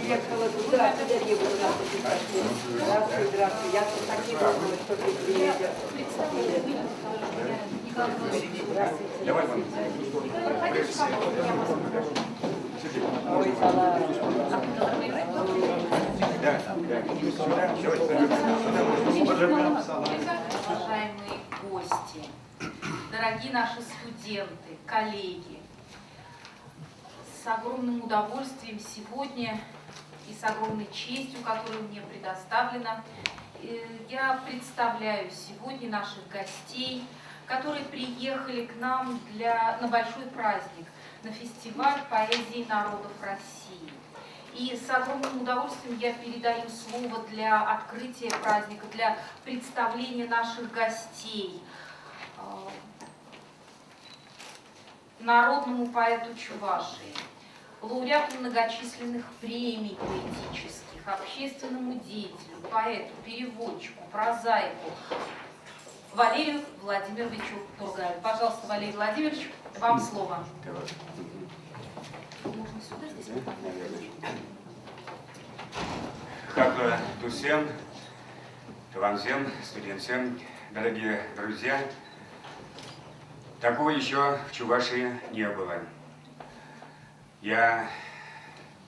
приехала туда, здравствуй. Я так не думала, что ты приедешь. Ой, уважаемые гости, дорогие наши студенты, коллеги, с огромным удовольствием сегодня и с огромной честью, которая мне предоставлена, я представляю сегодня наших гостей, которые приехали к нам на большой праздник, на фестиваль поэзии народов России. И с огромным удовольствием я передаю слово для открытия праздника, для представления наших гостей, народному поэту Чувашии, лауреату многочисленных премий поэтических, общественному деятелю, поэту, переводчику, прозаику Валерию Владимировичу Тургаеву. Пожалуйста, Валерий Владимирович, вам слово. Можно сюда, здесь? Хабла Тусен, Таванзен, студентен, дорогие друзья, такого еще в Чувашии не было. Я,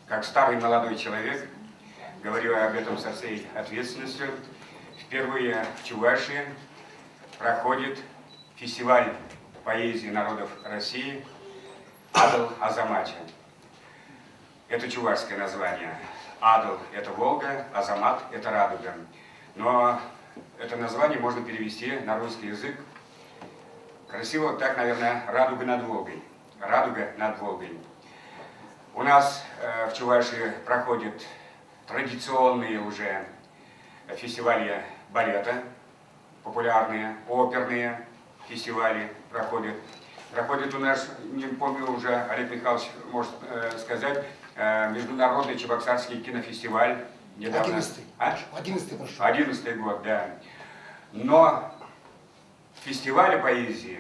как старый молодой человек, говорю об этом со всей ответственностью. Впервые в Чувашии проходит фестиваль поэзии народов России Адал Азамача. Это чувашское название. Адал – это Волга, Азамат – это Радуга. Но это название можно перевести на русский язык. Красиво так, наверное, Радуга над Волгой. Радуга над Волгой. У нас в Чувашии проходят традиционные уже фестивали балета, популярные, оперные фестивали проходят. Проходит у нас, не помню уже, Олег Михайлович может сказать, Международный Чебоксарский кинофестиваль. 11-й. А? 11-й прошел. 11-й год, да. Но фестиваля поэзии,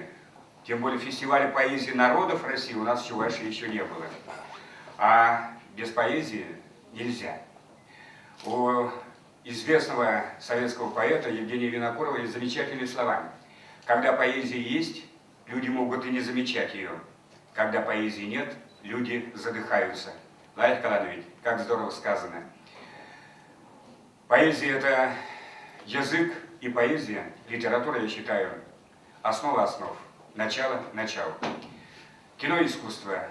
тем более фестиваля поэзии народов России у нас в Чувашии еще не было. А без поэзии нельзя. У известного советского поэта Евгения Винокурова есть замечательные слова. Когда поэзия есть, люди могут и не замечать ее. Когда поэзии нет, люди задыхаются. Лариса Николаевна, как здорово сказано. Поэзия – это язык и поэзия, литература, я считаю, основа основ, начало начал. Кино и искусство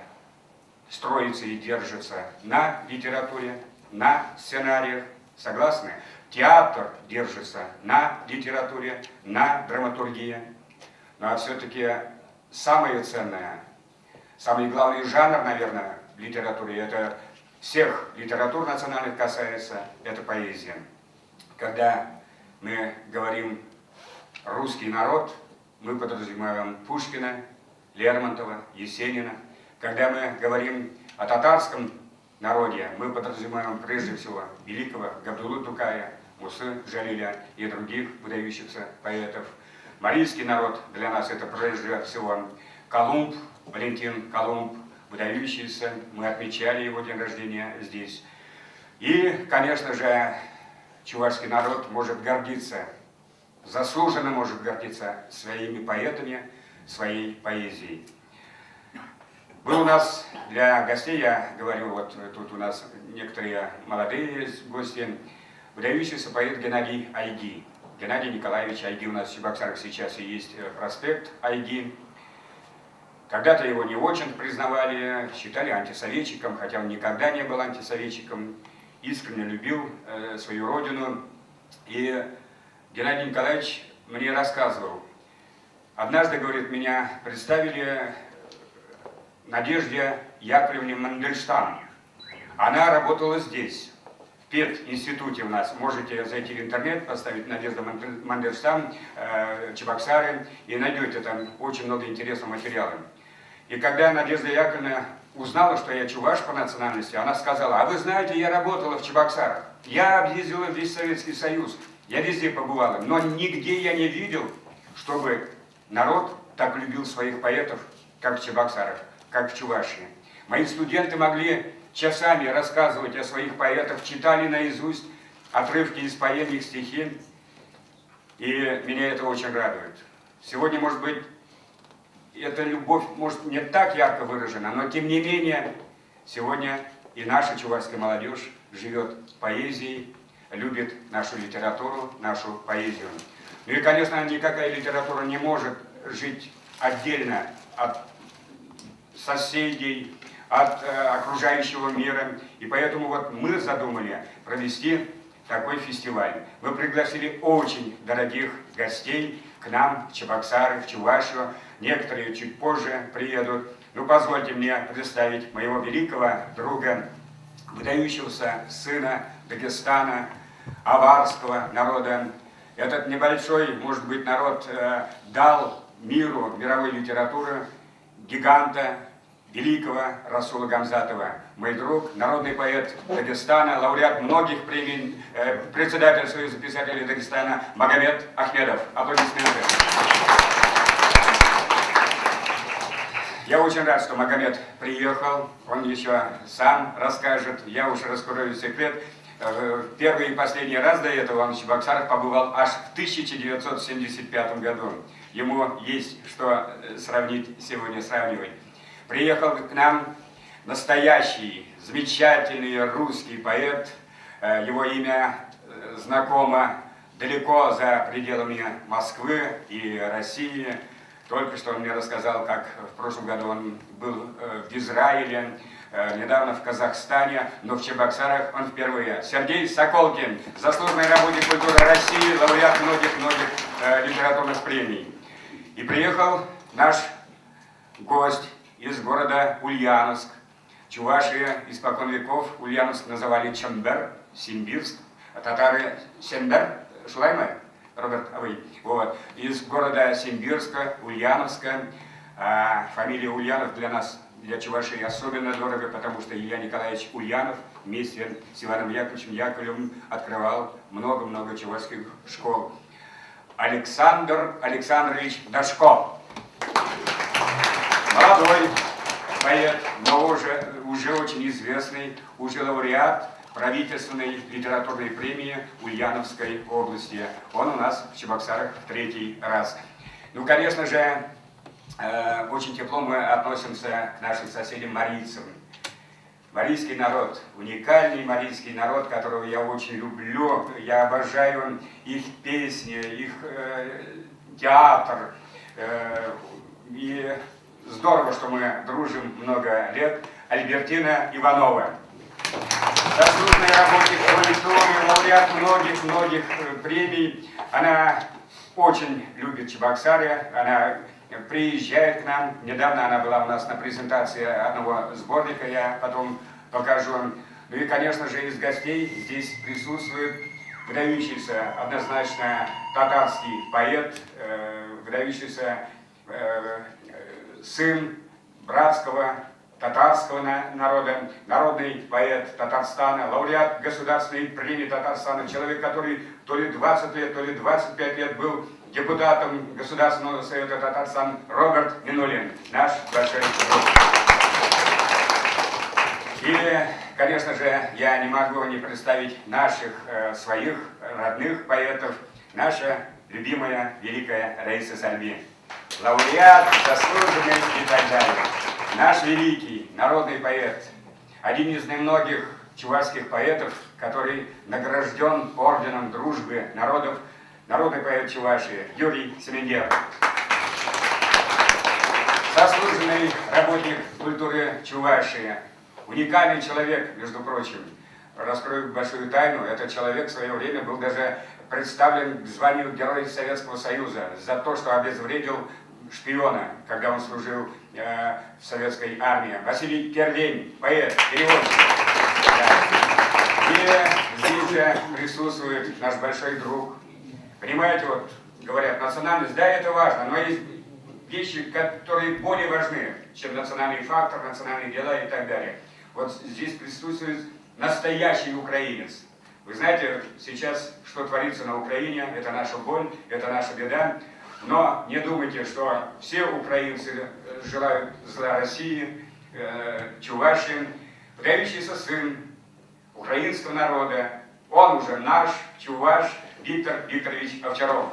строится и держится на литературе, на сценариях, согласны? Театр держится на литературе, на драматургии. Но все-таки самое ценное, самый главный жанр, наверное, в литературе, это всех литератур национальных касается, это поэзия. Когда мы говорим «русский народ», мы подразумеваем Пушкина, Лермонтова, Есенина. Когда мы говорим о татарском народе, мы подразумеваем прежде всего великого Габдуллу Тукая, Мусы Джалиля и других выдающихся поэтов. Марийский народ для нас это прежде всего Колумб, Валентин Колумб, выдающийся, мы отмечали его день рождения здесь. И, конечно же, чувашский народ может гордиться, заслуженно может гордиться своими поэтами, своей поэзией. Был у нас для гостей, я говорю, вот тут у нас некоторые молодые гости, выдающийся поэт Геннадий Айги. Геннадий Николаевич Айги, у нас в Чебоксарах сейчас и есть проспект Айги. Когда-то его не очень признавали, считали антисоветчиком, хотя он никогда не был антисоветчиком, искренне любил свою родину. И Геннадий Николаевич мне рассказывал, однажды, говорит, меня представили Надежде Яковлевне Мандельштам. Она работала здесь, в пединституте у нас. Можете зайти в интернет, поставить Надежда Мандельштам, Чебоксары, и найдете там очень много интересного материала. И когда Надежда Яковлевна узнала, что я чуваш по национальности, она сказала: а вы знаете, я работала в Чебоксарах, я объездила весь Советский Союз, я везде побывала, но нигде я не видел, чтобы народ так любил своих поэтов, как в Чебоксарах, как в Чувашии. Мои студенты могли часами рассказывать о своих поэтах, читали наизусть отрывки из поэм, их стихи, и меня это очень радует. Сегодня, может быть, эта любовь, может, не так ярко выражена, но тем не менее, сегодня и наша чувашская молодежь живет поэзией, любит нашу литературу, нашу поэзию. Ну и, конечно, никакая литература не может жить отдельно от соседей, от окружающего мира. И поэтому вот мы задумали провести такой фестиваль. Мы пригласили очень дорогих гостей к нам в Чебоксары, в Чувашию. Некоторые чуть позже приедут. Ну, позвольте мне представить моего великого друга, выдающегося сына Дагестана, аварского народа. Этот небольшой, может быть, народ дал миру, мировой литературы гиганта, великого Расула Гамзатова. Мой друг, народный поэт Дагестана, лауреат многих премий, председатель Союза писателей Дагестана Магомед Ахмедов. Аплодисменты. Я очень рад, что Магомед приехал, он еще сам расскажет, я уж раскрою секрет. Первый и последний раз до этого он в Чебоксарах побывал аж в 1975 году. Ему есть что сравнить сегодня, сравнивать. Приехал к нам настоящий, замечательный русский поэт. Его имя знакомо далеко за пределами Москвы и России. Только что он мне рассказал, как в прошлом году он был в Израиле, недавно в Казахстане, но в Чебоксарах он впервые. Сергей Соколкин, заслуженный работник культуры России, лауреат многих литературных премий. И приехал наш гость из города Ульяновск. Чувашия испокон веков Ульяновск называли Чембер, Симбирск, а татары Сембер, Шулаймай, Роберт, а вы? Вот. Из города Симбирска, Ульяновска. Фамилия Ульянов для нас, для Чувашии, особенно дорого, потому что Илья Николаевич Ульянов вместе с Иваном Яковлевичем Яковлевым открывал много-много чувашских школ. Александр Александрович Дашко. Молодой поэт, но уже очень известный, уже лауреат правительственной литературной премии Ульяновской области. Он у нас в Чебоксарах в 3-й раз. Ну, конечно же, очень тепло мы относимся к нашим соседям марийцам. Марийский народ, уникальный марийский народ, которого я очень люблю. Я обожаю их песни, их театр. И здорово, что мы дружим много лет. Альбертина Иванова. Заслуженный работник культуры, лауреат многих премий. Она очень любит Чебоксары, она приезжает к нам. Недавно она была у нас на презентации одного сборника, я потом покажу. Ну и, конечно же, из гостей здесь присутствует выдающийся, однозначно, татарский поэт, выдающийся сын братского татарского народа, народный поэт Татарстана, лауреат государственной премии Татарстана, человек, который то ли 20 лет, то ли 25 лет был депутатом Государственного совета Татарстана, Роберт Минулин, наш большой друг. И, конечно же, я не могу не представить наших своих родных поэтов, наша любимая великая Раиса Сальби. Лауреат, заслуженный и так далее. Наш великий народный поэт, один из немногих чувашских поэтов, который награжден орденом дружбы народов, народный поэт Чувашии Юрий Семендер. Заслуженный работник культуры Чувашии, уникальный человек, между прочим. Раскрою большую тайну, этот человек в свое время был даже представлен к званию Героя Советского Союза за то, что обезвредил шпиона, когда он служил в советской армии. Василий Керлень, поэт, переводчик. Да. И здесь же присутствует наш большой друг. Понимаете, вот говорят, национальность, да, это важно, но есть вещи, которые более важны, чем национальный фактор, национальные дела и так далее. Вот здесь присутствует настоящий украинец. Вы знаете, сейчас, что творится на Украине, это наша боль, это наша беда. Но не думайте, что все украинцы желают зла России, Чувашии. Выдающийся сын украинского народа, он уже наш, чуваш, Виктор Викторович Овчаров.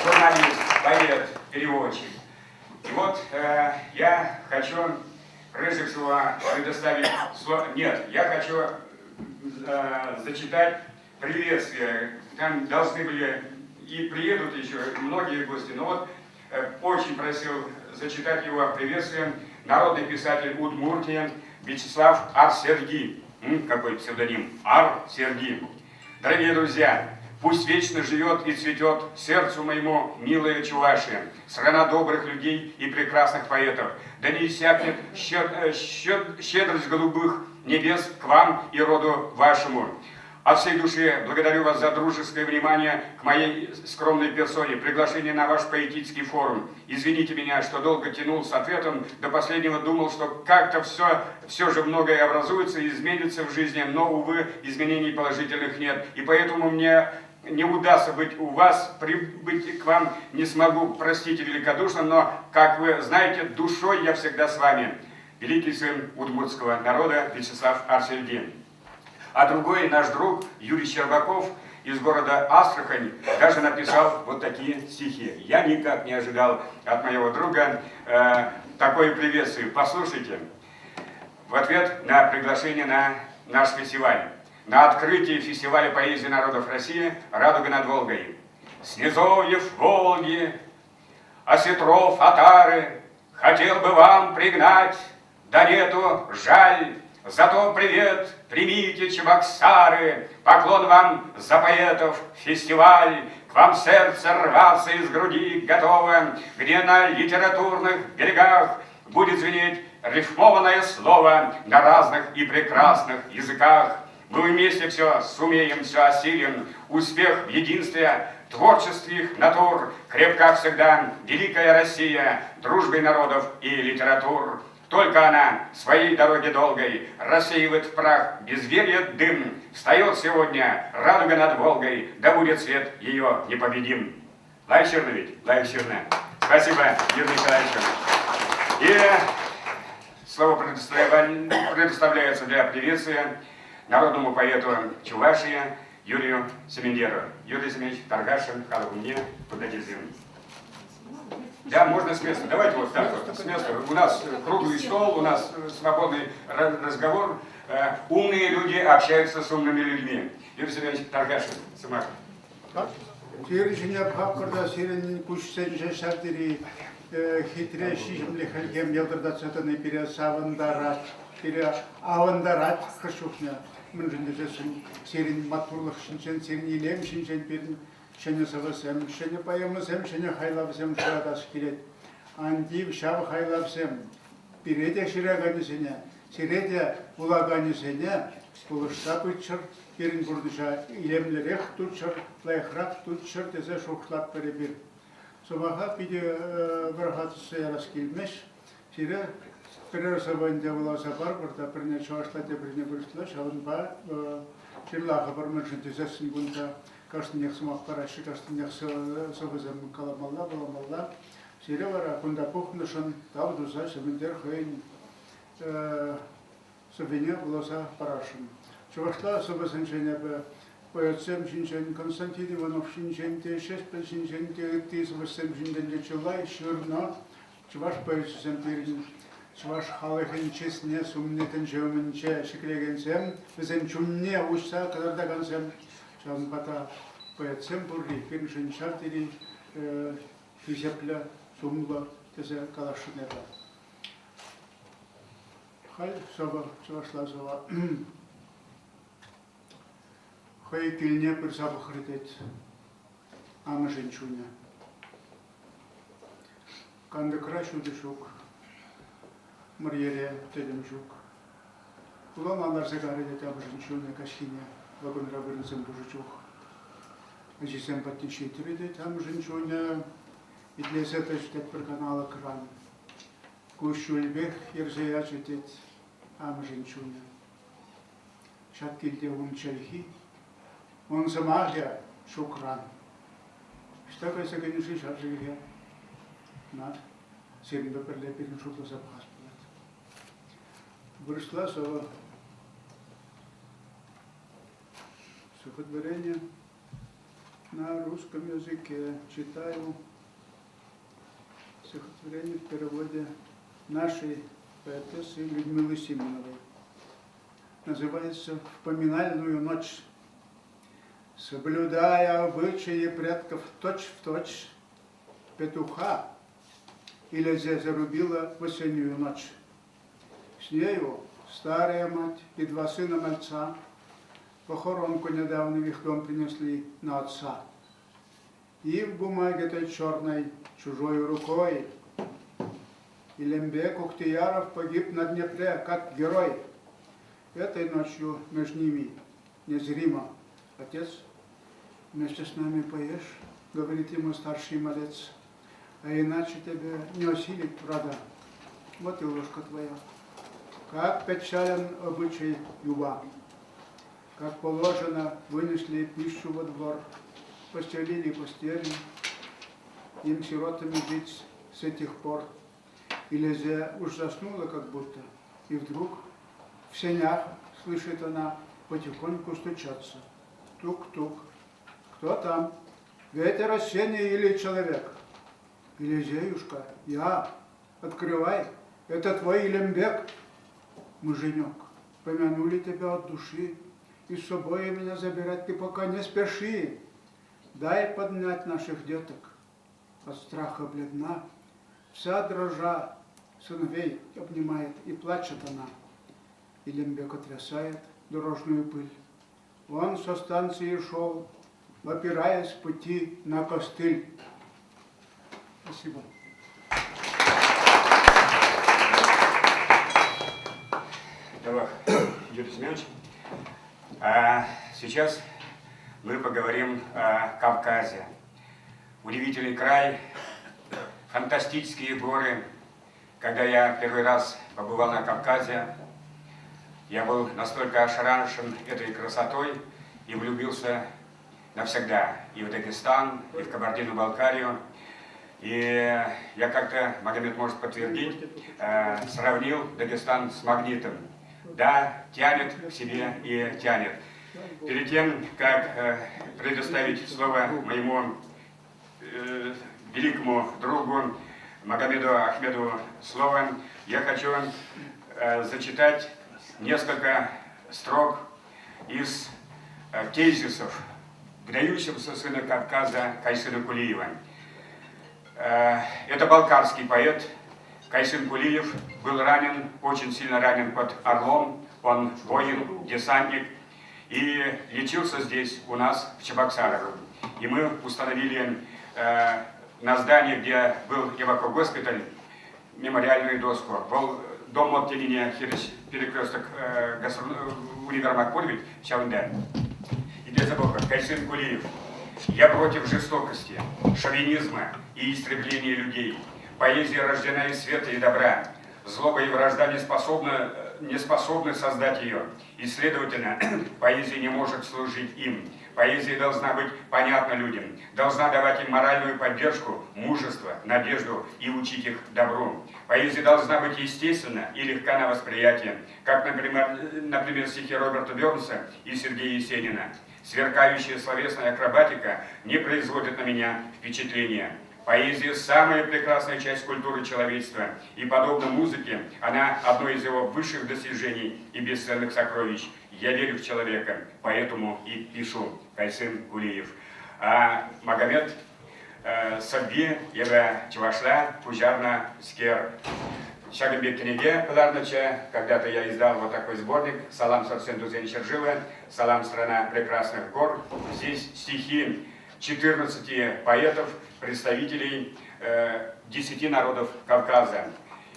Журналист, поэт, переводчик. И вот я хочу, прежде всего, предоставить слово... Нет, я хочу зачитать приветствие. Там должны были и приедут еще многие гости, но вот очень просил зачитать его приветствие народный писатель Удмуртии Вячеслав Ар-Серги. Какой псевдоним? Ар-Серги. Дорогие друзья, пусть вечно живет и цветет сердцу моему милая Чувашия, страна добрых людей и прекрасных поэтов. Да не иссякнет щедрость голубых небес к вам и роду вашему. От всей души благодарю вас за дружеское внимание к моей скромной персоне, приглашение на ваш поэтический форум. Извините меня, что долго тянул с ответом, до последнего думал, что как-то все же многое образуется и изменится в жизни, но, увы, изменений положительных нет. И поэтому мне не удастся быть у вас, прибыть к вам не смогу, простите великодушно, но, как вы знаете, душой я всегда с вами. Великий сын удмуртского народа Вячеслав Ар-Серги. А другой наш друг Юрий Щербаков из города Астрахань даже написал вот такие стихи. Я никак не ожидал от моего друга такое приветствие. Послушайте. В ответ на приглашение на наш фестиваль. На открытии фестиваля поэзии народов России «Радуга над Волгой». С низовьев Волги, осетров отары хотел бы вам пригнать, да нету, жаль. Зато привет, примите, чебоксары, поклон вам за поэтов, фестиваль, к вам сердце рваться из груди готово, где на литературных берегах будет звенеть рифмованное слово на разных и прекрасных языках. Мы вместе все сумеем, все осилим, успех в единстве, творчестве их натур, крепка всегда великая Россия, дружбой народов и литератур. Только она своей дороги долгой рассеивает в прах безверие дым. Встает сегодня радуга над Волгой, да будет свет ее непобедим. Лайк черный ведь? Лайк черный. Спасибо, Юрий Николаевич. И слово предоставляется для приветствия народному поэту Чувашии Юрию Семендеру. Юрий Семенович Таргашин, Халакуне, Кудатизин. Да, можно с места. Давайте вот так вот, с места. У нас круглый стол, у нас свободный разговор. Умные люди общаются с умными людьми. Юрий Семенович Таргашин, Самар. Сегодня Папкарда Сирен Кушсенже Шартири хитрейший землехальгем елдырдацатаны пере савандарат, пере авандарат хашухня. Мы же не Сирен Матурлах Шинчен, Сирен Илем Шинчен Перн. Шене савасем, шене поемасем, шене хайлапсем, шуадас килет. Антив шав хайлапсем. Переде шираганисене, сиреде улаганисене, улышта пытчыр, перин бурдыша, илемлерех тутчыр, лайхрак тутчыр, тезе шухлап перебир. Собаха пиде вархатысы ярас килмеш, сире перерсабанде уласапар, бурта перне чуашлате перне бурстла, шавынба, чирлаха бармыршын тезесін гунта, Каштынех сумақ параши, каштынех собызым каламалла, баламалла. Сире вара кунда пухнышын, тавдуза, семендер хойн собене уласа парашын. Чувашла собызын женебе поэтсем шинчен, Константин Иванов шинчен, Тешеспен шинчен, Тисовысем шинчен, Чулай, Шурна, Чуваш поэтсем перин, Чуваш халыхын чесне, сумнетен жеуменче, шиклегенсем, візен чунне ушса, кадардагансем, Чамбата поэтсем бурли, першин шартири, физепля, сумла, тезе калашынеба. Хай соба, чувашла соба. Хай кильне персабы хритет, ама женчуня. Канды крашу дешук, Марьере телемжук. Улам анарзе гаридет ама женчуня кашхиня. Вагон рабырынсым бужучух. Ажисем патничи триде, там женщуня и для этого штет per канала кран. Кушульбех ерзея читет, ам женщуня. Шаткильде умчальхи, он самагя шукран. такой сагониши шаржиге на серинда прилепили шутла запас. Вышла сова стихотворение на русском языке. Читаю стихотворение в переводе нашей поэтессы Людмилы Симоновой. Называется «В поминальную ночь». Соблюдая обычаи предков точь-в-точь, петуха Илезе зарубила в осеннюю ночь. С нею старая мать и два сына мальца похоронку недавно в их дом принесли на отца. И в бумаге той черной чужой рукой Илембек Ухтияров погиб на Днепре как герой. Этой ночью между ними незримо отец: вместе с нами поешь, говорит ему старший малец, а иначе тебя не осилит врага. Вот и ложка твоя. Как печален обычай юба, как положено, вынесли пищу во двор, постелили постели, им сиротами жить с этих пор. И Лизе уж заснула как будто, и вдруг в сенях слышит она потихоньку стучаться. Тук-тук. Кто там? Ветер осенний или человек? И Лизеюшка: я. Открывай, это твой Илембек. Муженек, помянули тебя от души, и с собой меня забирать ты пока не спеши. Дай поднять наших деток. От страха бледна, вся дрожа сыновей обнимает, и плачет она. Илембек отрясает дорожную пыль. Он со станции шел, опираясь пути на костыль. Спасибо. Давай, Юрий Семенович. А сейчас мы поговорим о Кавказе. Удивительный край, фантастические горы. Когда я первый раз побывал на Кавказе, я был настолько ошарашен этой красотой и влюбился навсегда и в Дагестан, и в Кабардино-Балкарию. И я как-то, Магомед может подтвердить, сравнил Дагестан с магнитом. Да, тянет к себе и тянет. Перед тем, как предоставить слово моему великому другу Магомеду Ахмеду слово, я хочу зачитать несколько строк из тезисов выдающегося сына Кавказа Кайсына Кулиева. Это балкарский поэт. Кайсын Кулиев был ранен, очень сильно ранен под Орлом. Он воин, десантник. И лечился здесь у нас, в Чебоксарах. И мы установили на здании, где был эвакогоспиталь, мемориальную доску. Был дом от теления перекресток универмаг Подвиг, Чаунда. И для забока, Кайсын Кулиев. Я против жестокости, шовинизма и истребления людей. Поэзия рождена из света и добра. Злоба и вражда не способны создать ее. И, следовательно, поэзия не может служить им. Поэзия должна быть понятна людям, должна давать им моральную поддержку, мужество, надежду и учить их добру. Поэзия должна быть естественна и легка на восприятие, как, например, стихи Роберта Бернса и Сергея Есенина. Сверкающая словесная акробатика не производит на меня впечатления. Поэзия – самая прекрасная часть культуры человечества, и, подобно музыке, она одно из его высших достижений и бесценных сокровищ. Я верю в человека, поэтому и пишу. Кайсын Кулиев. А Магомед Сабби, Ева Чувашла, Пужарна Скер. Шагамбек Кенеге Пыларныча, когда-то я издал вот такой сборник «Салам Сарсен Дузен Чержила», «Салам страна прекрасных гор». Здесь стихи 14 поэтов, представителей 10 народов Кавказа.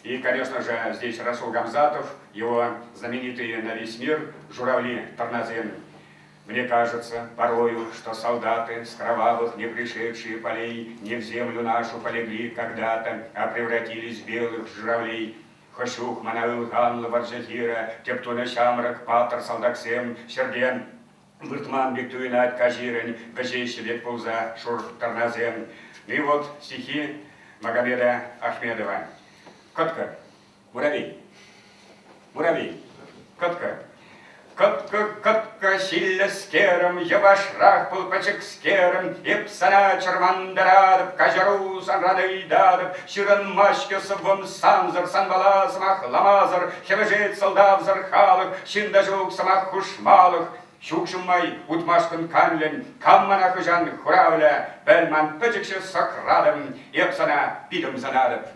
И, конечно же, здесь Расул Гамзатов, его знаменитые на весь мир «Журавли» Тарназен. Мне кажется порою, что солдаты с кровавых не пришедшие полей не в землю нашу полегли когда-то, а превратились в белых журавлей. Хошух, Манаил, Ганла, Варджахира, Тептуна, Шамрак, Патр, Салдаксем, Серген. Выртман бектуина от кажирень, гачейши век полза, шур тарназем. И вот стихи Магомеда Ахмедова. Котка, муравей, муравей, котка. Котка сильно с кером, я ваш рах полпачек с кером, и псана чермандарадов, кажару санрадайдадов, щиран машке собом санзар, санбала самах ламазар, хевежет солдав зархалых, щиндажук самах хушмалых, Шукшумай, утмашкан канлен, каммана хужан хуравля, бельман пычекше Сократом, и псана пидом занадов.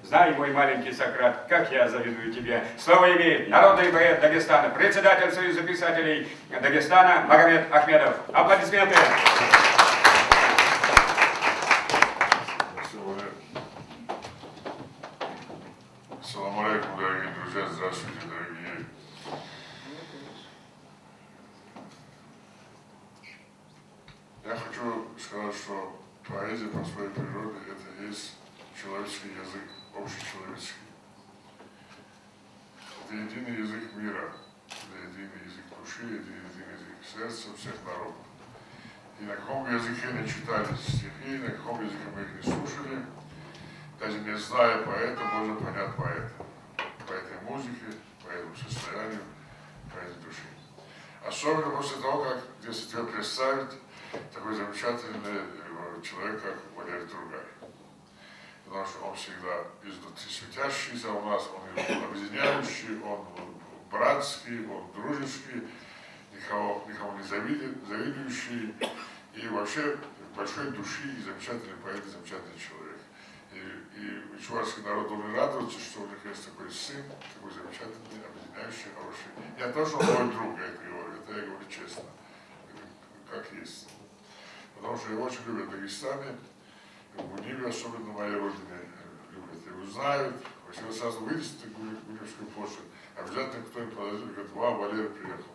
Знай, мой маленький Сократ, как я завидую тебе. Слово имеет народный поэт Дагестана, председатель Союза писателей Дагестана Магомед Ахмедов. Аплодисменты. Ассаламу алейкум, дорогие друзья, здравствуйте, дорогие. Я хочу сказать, что поэзия по своей природе это есть человеческий язык, общечеловеческий. Это единый язык мира, это единый язык души, это единый язык сердца всех народов. И на каком языке не читали стихи, на каком языке мы их не слушали, даже не зная поэта, можно понять поэта. По этой музыке, по этому состоянию, по этой душе. Особенно после того, как, если тебе представить, такой замечательный человек, как Валерий Тургай. Потому что он всегда изнутри светящийся у нас, он объединяющий, он братский, он дружеский, никому не завидующий, и вообще большой души, и замечательный поэт, и замечательный человек. И чувашский народ должен радоваться, что у них есть такой сын, такой замечательный, объединяющий, хороший. Не то, что он мой друг, я это говорю, это я говорю честно, как есть. Потому что его очень любят в Дагестане, в Ниве, особенно на моей родине, любят. Его знают, если вы сразу выйдете на Гуневскую площадь, обязательно кто-нибудь подойдет и говорит: «Вау, Валера приехал».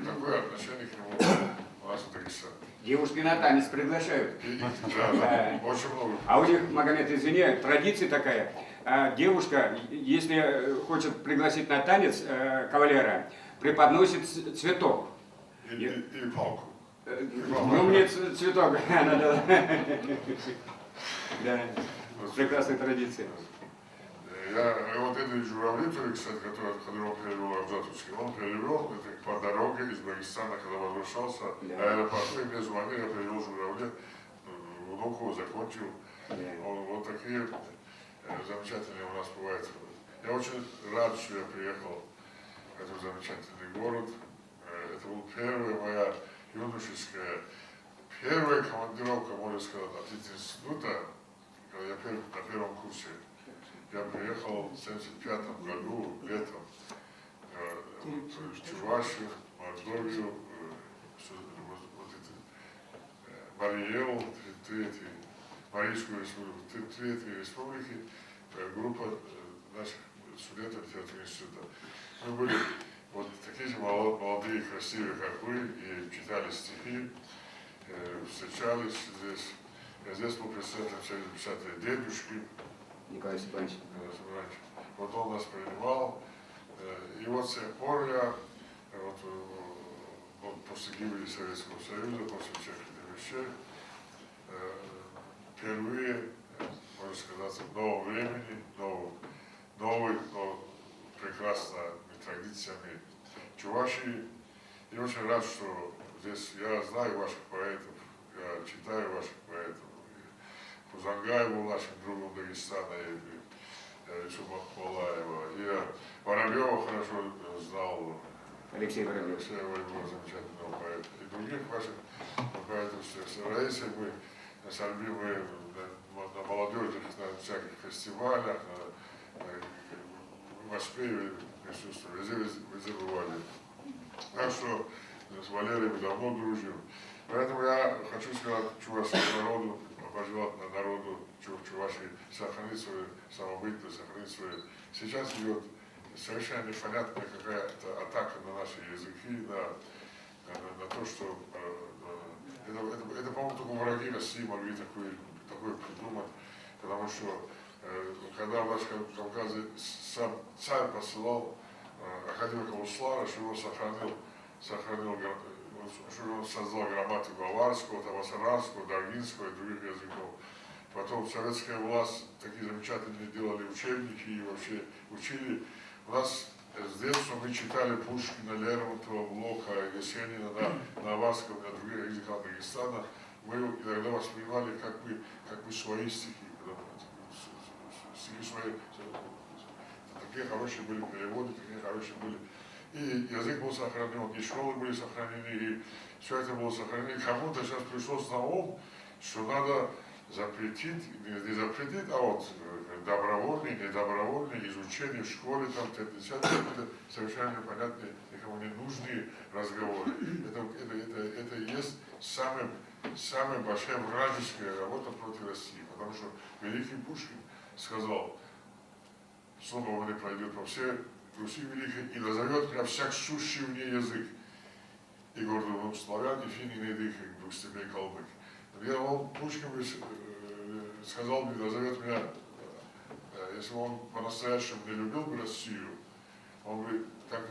Такое отношение к нему у нас в Дагестане. Девушки на танец приглашают. Да, очень много. А у них, Магомед, извини, традиция такая. Девушка, если хочет пригласить на танец кавалера, преподносит цветок. И палку. Ну, мне цветок надо. Да, прекрасная традиция. Я вот этой журавли, кстати, который он перевел Абзатовский, он перевел это по дороге из Дагестана, когда возвращался, аэропорту, и мне звонили, я перевел журавли, внуку закончил. Вот такие замечательные у нас бывают. Я очень рад, что я приехал в этот замечательный город. Это была первая моя юношеская, первая командировка, можно сказать, от института, когда я на первом курсе. Я приехал в 1975 году, летом, в Чувашию, Мордовию, Марий-Эл, Марийскую республику, три эти республики, группа наших студентов литературного института. Мы были вот такие же молодые, красивые, как вы, и читали стихи, встречались здесь. Я здесь был представителем замечательной дедушки. Николай Степанович. Вот он нас принимал. И вот с тех пор я, вот после гибели Советского Союза, после всех этих вещей, впервые, можно сказать, в новом времени, новой, но прекрасными традициями Чувашии. И очень рад, что здесь я знаю ваших поэтов, я читаю ваших поэтов. Кузангаев был нашим другом Дагестана, и Махмалаева. Я Воробьева хорошо знал. Алексей Воробьев. Алексей Воробьев, замечательного поэта. И других ваших поэтов. С Раисой мы, с Альбиной, на молодежных, на всяких фестивалях, в Москве присутствовали, везде бывали. Так что с Валерием мы давно дружим. Поэтому я хочу сказать чувашскому народу, пожелать народу Чувашии сохранить свою самобытность, сохранить свою. Сейчас идет совершенно непонятная какая-то атака на наши языки, на то, что это по-моему, только враги России могли такое придумать, потому что когда в нашем Кавказе сам царь посылал академика Услара, что его сохранил сохранил, что он создал грамматику аварского, табасаранского, даргинского и других языков. Потом советская власть такие замечательные делали учебники и вообще учили. У нас с детства мы читали Пушкина, Лермонтова, Блока, Есенина на аварском, на других языках Дагестана. Мы иногда воспринимали как бы свои стихи. Стихи свои. Такие хорошие были переводы, такие хорошие были. И язык был сохранен, и школы были сохранены, и все это было сохранено. Кому-то сейчас пришлось на ум, что надо запретить, не запретить, а вот добровольное, недобровольное изучение в школе, там, это совершенно непонятные, никому не нужные разговоры. Это и есть самая большая вражеская работа против России, потому что великий Пушкин сказал, слово его не пройдет по всей Руси великой, и назовет меня всяк сущий в ней язык. И гордо был славян, и фин, и не дыхай, двух степей калмык. Он, Пушкин сказал мне, назовет меня, если бы он по-настоящему не любил бы Россию, он бы так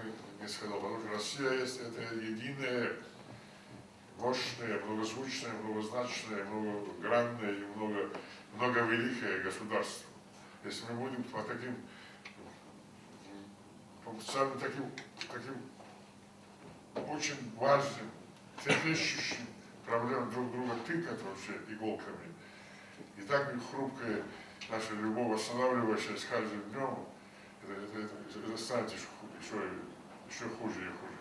не сказал, потому что Россия есть это единое, мощное, многозвучное, многозначное, многогранное и многовеликое государство. Если мы будем по таким очень важным, трепещущим проблемам друг друга тыкать вообще иголками, и так хрупкая наша любовь, восстанавливающая с каждым днем, это станет еще хуже и хуже.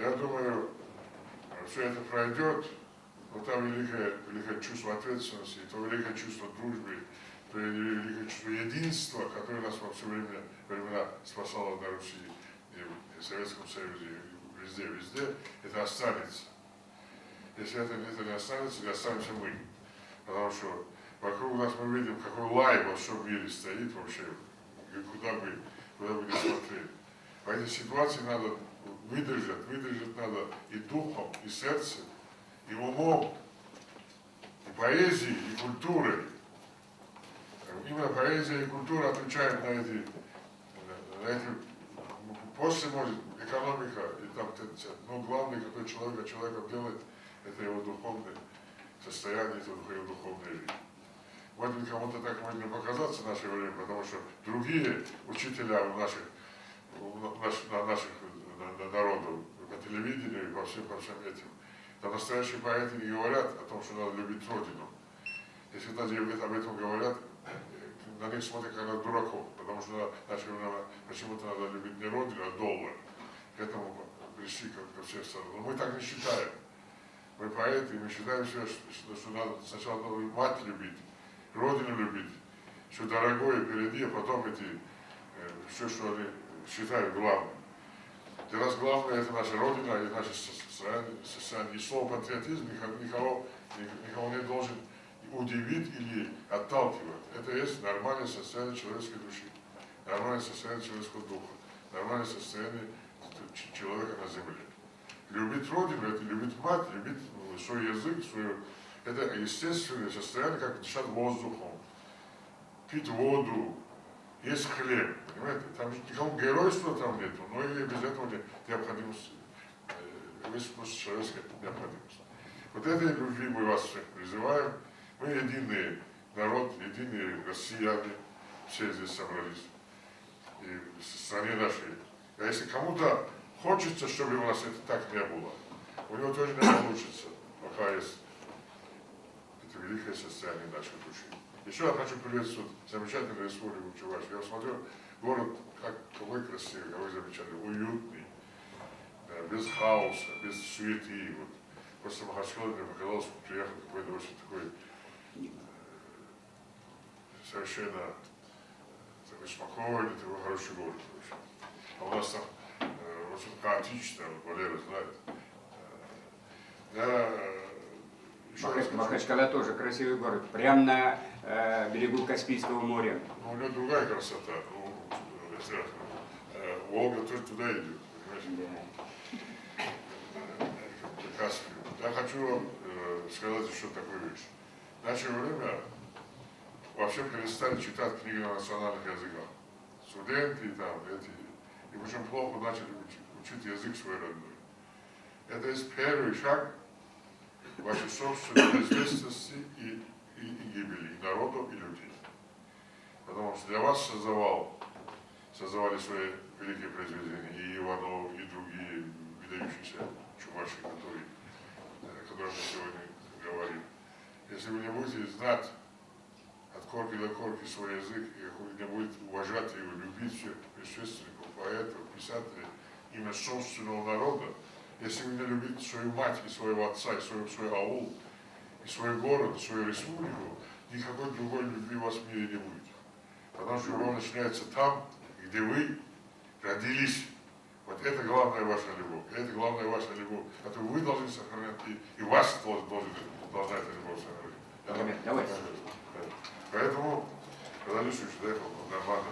Я думаю, все это пройдет, но там великое чувство ответственности, то великое чувство дружбы, то великое чувство единства, которое нас во все времена спасало на Руси, и в Советском Союзе, и везде, это останется. Если это не останется, не останемся мы. Потому что вокруг нас мы видим, какой лай во всем мире стоит вообще, и куда бы не смотрели. В этой ситуации надо выдержать надо и духом, и сердцем, и умом, и поэзией, и культурой. Именно поэзия и культура отвечают на эти после может экономика, и там, но главное, какой человеком делает, это его духовное состояние, это его духовная жизнь. Может быть, кому-то так может не показаться в наше время, потому что другие учителя наших народов по телевидению и по всем этим, там настоящие поэты не говорят о том, что надо любить Родину. Если даже об этом говорят, на них смотрят как на дураков, потому что почему-то надо любить не Родину, а доллар. К этому пришли ко всех сторонам. Но мы так не считаем. Мы поэты, мы считаем, что надо сначала надо мать любить, Родину любить, что дорогое впереди, а потом все, что они считают главным. Для нас главное это наша Родина и наше состояние. И слово патриотизм никого не должен удивить или отталкивать. Это есть нормальное состояние человеческой души, нормальное состояние человеческого духа, нормальное состояние человека на земле. Любить Родину, это любить мать, любить свой язык, это естественное состояние, как дышать воздухом, пить воду, есть хлеб. Понимаете? Там никакого геройства там нету, но и без этого необходимость, есть просто человеческая необходимость. Вот этой любви мы вас всех призываем. Мы единый народ, единые россияне, все здесь собрались, и в стране нашей. А если кому-то хочется, чтобы у нас это так не было, у него тоже не получится, пока есть это великое состояние нашей души. Еще я хочу приветствовать замечательную республику Чувашию. Я смотрю, город какой красивый, какой замечательный, уютный, без хаоса, без суеты. Вот. После Махачкалы мне показалось, что приехал какой-то очень такой совершенно такой спокойный, такой хороший город. А у нас там очень хаотично, Валера знает. Махачкала тоже красивый город, прямо на берегу Каспийского моря. У него другая красота. Волга тоже туда идет, понимаете? Каспий. Я хочу вам сказать еще такую вещь. В наше время вообще перестали читать книги на национальных языках. Студенты и там, и причем плохо начали учить язык свой родной. Это есть первый шаг вашей собственной известности и гибели, и народу, и людей. Потому что для вас создавали свои великие произведения, и Иванов, и другие выдающиеся чуваши, о которых мы сегодня говорим. Если вы не будете знать от корки до корки свой язык, и вы не будете уважать его, любить всех предшественников, поэтов, писателей, имя собственного народа, если вы не любите свою мать и своего отца, и свой аул, и свой город, свою республику, никакой другой любви у вас в мире не будет. Потому что любовь начинается там, где вы родились. Вот это главная ваша любовь. Это главная ваша любовь. Это вы должны сохранять, и вас должна эта любовь сохранять. Давай. Поэтому, когда Люсич доехал, нормально.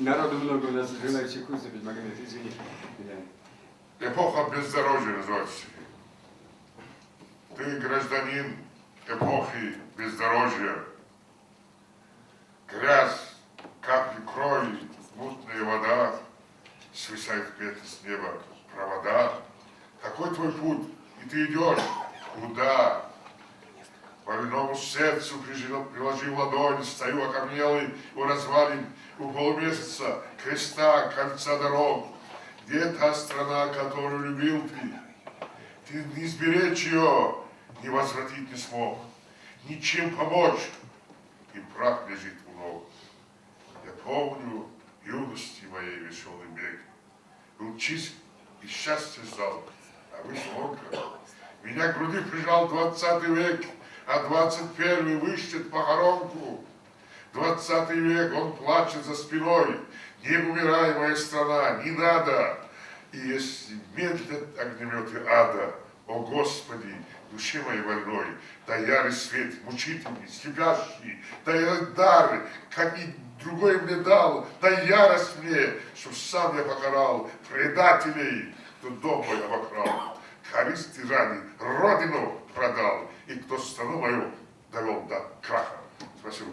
Народу много у нас желающих выступить, Магомед, извини. Эпоха бездорожья называется. Ты гражданин эпохи бездорожья. Грязь, капли крови, мутная вода, свисают где-то с неба провода. Такой твой путь, и ты идешь. Куда? По виному сердцу приложив ладонь, стою окаменелый у развалин, у полумесяца, креста, кольца дорог. Где та страна, которую любил ты? Ты не сберечь ее, не возвратить не смог, ничем помочь, и прах лежит у ног. Я помню юности моей веселый бег, был чист и счастье ждал, а вы звонко. Меня к груди прижал 20 век, а 21 выщет похоронку. 20 век, он плачет за спиной, не умирай, моя страна, не надо. И если медлят огнеметы ада, о Господи, душе моей больной, дай ярый свет, мучительный, слепящий, дай дар, как и другой мне дал, дай ярость мне, чтоб сам я покарал предателей, кто дом мой обокрал, корысти ради родину продал, и кто страну мою довел до краха. Спасибо.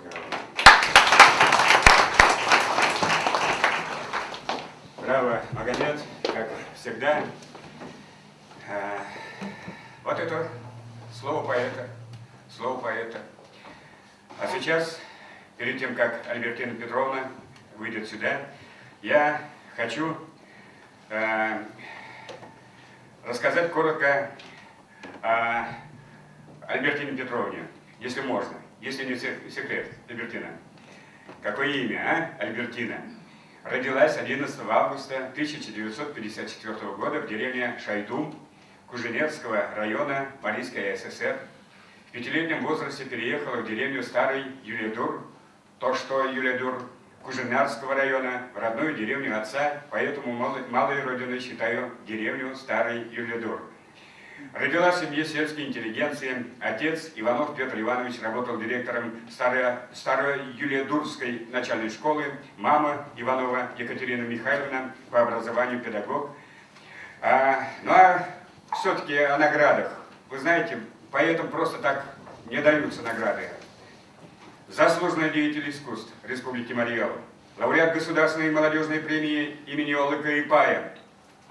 Браво, Магомед, как всегда. Вот это слово поэта, слово поэта. А сейчас, перед тем, как Альбертина Петровна выйдет сюда, я хочу рассказать коротко о Альбертине Петровне, если можно, если не секрет, Альбертина. Какое имя, а? Альбертина. Родилась 11 августа 1954 года в деревне Шайдум Куженецкого района Марийской ССР. В 5-летнем возрасте переехала в деревню Старый Юлиадур, то что Юлиадур Куженярского района, в родную деревню отца, поэтому малой родиной считаю деревню Старый Юлиадур. Родилась в семье сельской интеллигенции. Отец Иванов Петр Иванович работал директором Старо-Юлиадурской начальной школы. Мама Иванова Екатерина Михайловна по образованию педагог. Все-таки о наградах. Вы знаете, поэтам просто так не даются награды. Заслуженный деятель искусств Республики Марий-Эл, лауреат Государственной молодежной премии имени Олыка Ипая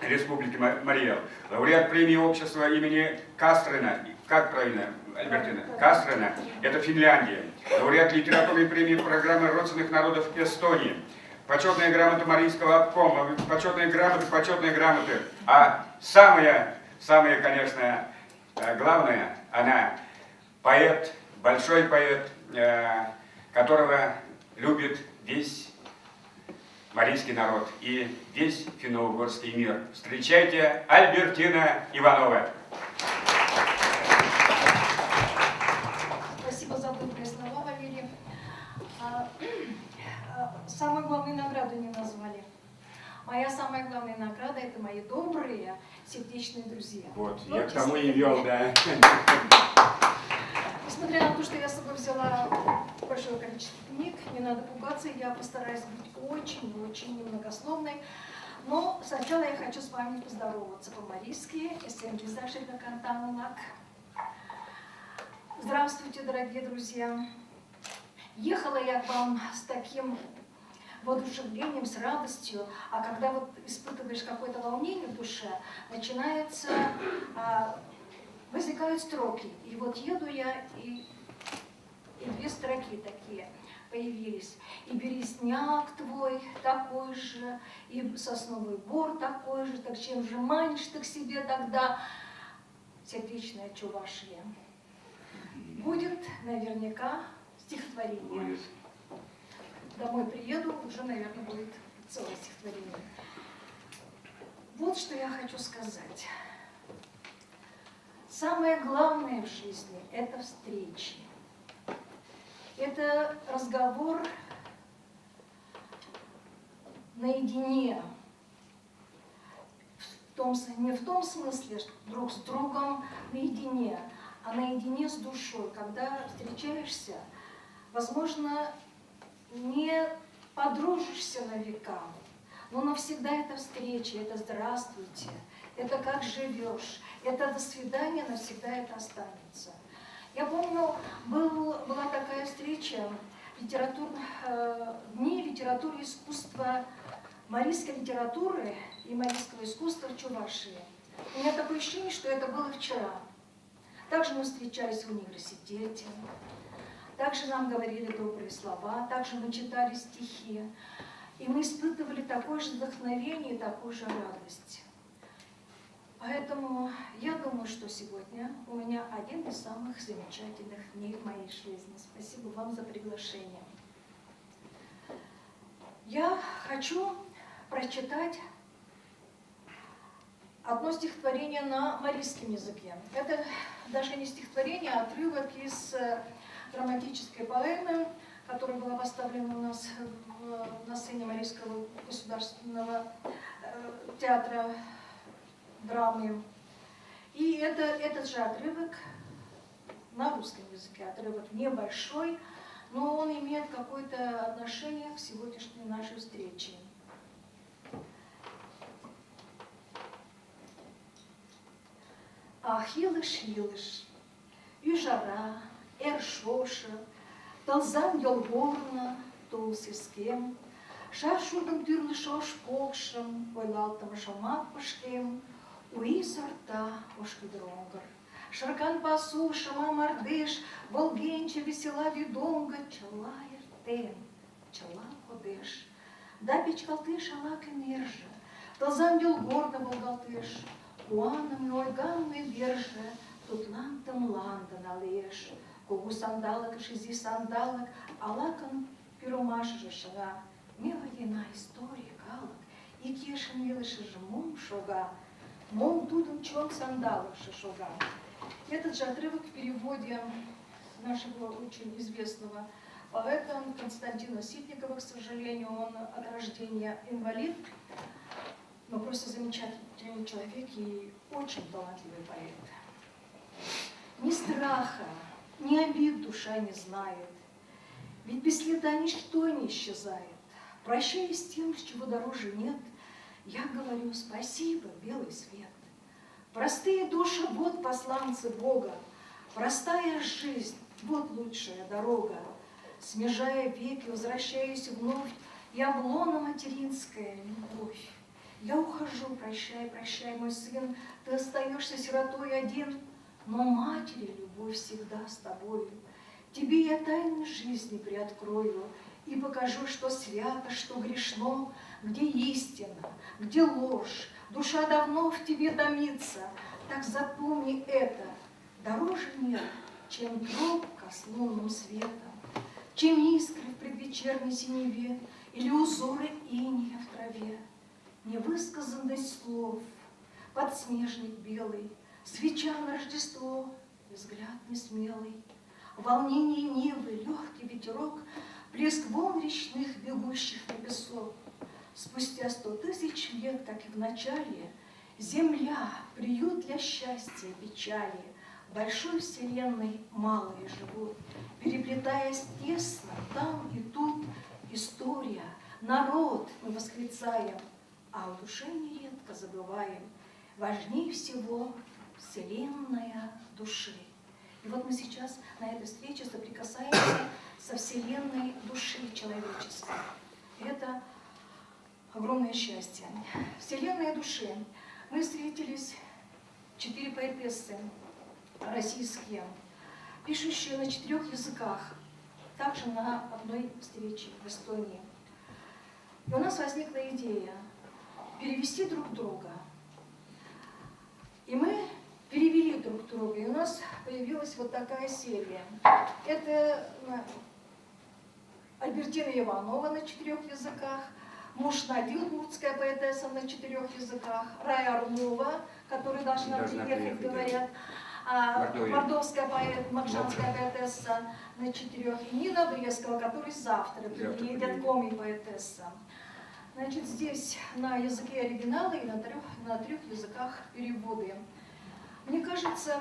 Республики Марий-Эл, лауреат премии общества имени Кастрена, как правильно, Альбертина? Кастрена, это Финляндия, лауреат литературной премии программы родственных народов Эстонии, почетная грамота Марийского обкома, почетные грамоты, а самое, конечно, главное, она поэт, большой поэт, которого любит весь марийский народ и весь финно-угорский мир. Встречайте Альбертина Иванова. Спасибо за добрые слова, Валерий. Самую главную награду не назвали. Моя самая главная награда – это мои добрые, сердечные друзья. Вот, я к тому и вел, да. Несмотря на то, что я с собой взяла большое количество книг, не надо пугаться, я постараюсь быть очень немногословной. Но сначала я хочу с вами поздороваться по-марийски. Здравствуйте, дорогие друзья. Ехала я к вам с таким воодушевлением, с радостью, а когда вот испытываешь какое-то волнение в душе, начинается, возникают строки. И вот еду я, и две строки такие появились. И березняк твой такой же, и сосновый бор такой же, так чем же манишь ты к себе тогда? Сердечная Чувашия. Будет наверняка стихотворение. Будет. Домой приеду, уже, наверное, будет целое стихотворение. Вот что я хочу сказать. Самое главное в жизни – это встречи. Это разговор наедине. Не в том смысле, что друг с другом наедине, а наедине с душой. Когда встречаешься, возможно, не подружишься на века, но навсегда это встреча, это здравствуйте, это как живешь, это до свидания, навсегда это останется. Я помню, была такая встреча, дни литературы и искусства, марийской литературы и марийского искусства в Чувашии. У меня такое ощущение, что это было вчера. Также мы встречались в университете, также нам говорили добрые слова, также мы читали стихи. И мы испытывали такое же вдохновение и такую же радость. Поэтому я думаю, что сегодня у меня один из самых замечательных дней в моей жизни. Спасибо вам за приглашение. Я хочу прочитать одно стихотворение на марийском языке. Это даже не стихотворение, а отрывок из драматической поэмы, которая была поставлена у нас на сцене Марийского государственного театра драмы. И этот же отрывок на русском языке, отрывок небольшой, но он имеет какое-то отношение к сегодняшней нашей встрече. Ах, Йылыш, и жара, эршоша, Талзан йолгорна, тол сескем, Шаршудым тӱрлӧ шош покшым, Ойлалтым шомак пышкем, Уи сорта ошкӱдыр оҥгыр. Шыркан пасу, шыма мардеж, Волгенче весела вӱдоҥго, Чыла эртен, чыла кодеш. Да печкалтеш ала кынерже, Тылзан йолгорно волгалтеш, Куаныме, ойганыме верже Тудлан тымланды налеш. Кугу сандалык, изи сандалык, Алакын пӱрымашыже шыга. Ме ваена история калык, Ик ешын илышыже мом шога, Мом тудын чон сандалыкше шога. Этот же отрывок в переводе нашего очень известного поэта Константина Ситникова, к сожалению, он от рождения инвалид, но просто замечательный человек и очень талантливый поэт. Ни страха, ни обид душа не знает, ведь без следа ничто не исчезает. Прощаясь с тем, чего дороже нет, я говорю спасибо, белый свет. Простые души, вот посланцы Бога, простая жизнь, вот лучшая дорога. Смежая веки, возвращаюсь вновь, я в лоно материнская любовь. Я ухожу, прощай, прощай, мой сын, ты остаешься сиротой один, но матери любовь всегда с тобою. Тебе я тайны жизни приоткрою и покажу, что свято, что грешно, где истина, где ложь. Душа давно в тебе томится, так запомни это. Дороже нет, чем тропка с лунным светом, чем искры в предвечерней синеве или узоры инея в траве. Невысказанность слов, подснежник белый, свеча на Рождество, взгляд несмелый, волнение Невы, легкий ветерок, плеск волн речных, бегущих на песок. Спустя 100 000 лет, как и в начале, земля, приют для счастья и печали, в большой вселенной малые живут, переплетаясь тесно там и тут. История, народ мы восклицаем, а в душе нередко забываем, важнее всего вселенная души. И вот мы сейчас на этой встрече соприкасаемся со вселенной души человеческой. И это огромное счастье. Вселенная души. Мы встретились 4 поэтессы российские, пишущие на 4 языках, также на одной встрече в Эстонии. И у нас возникла идея перевести друг друга. И мы перевели друг друга, и у нас появилась вот такая серия. Это Альбертина Иванова на 4 языках, Мушнадил, удмуртская поэтесса, на 4 языках, Рая Арунова, которая должна приехать, говорят, мордовская макшанская поэтесса на 4, и Нина Брескова, которая завтра приедет, коми-поэтесса. Значит, здесь на языке оригинала и на 3 языках переводы. Мне кажется,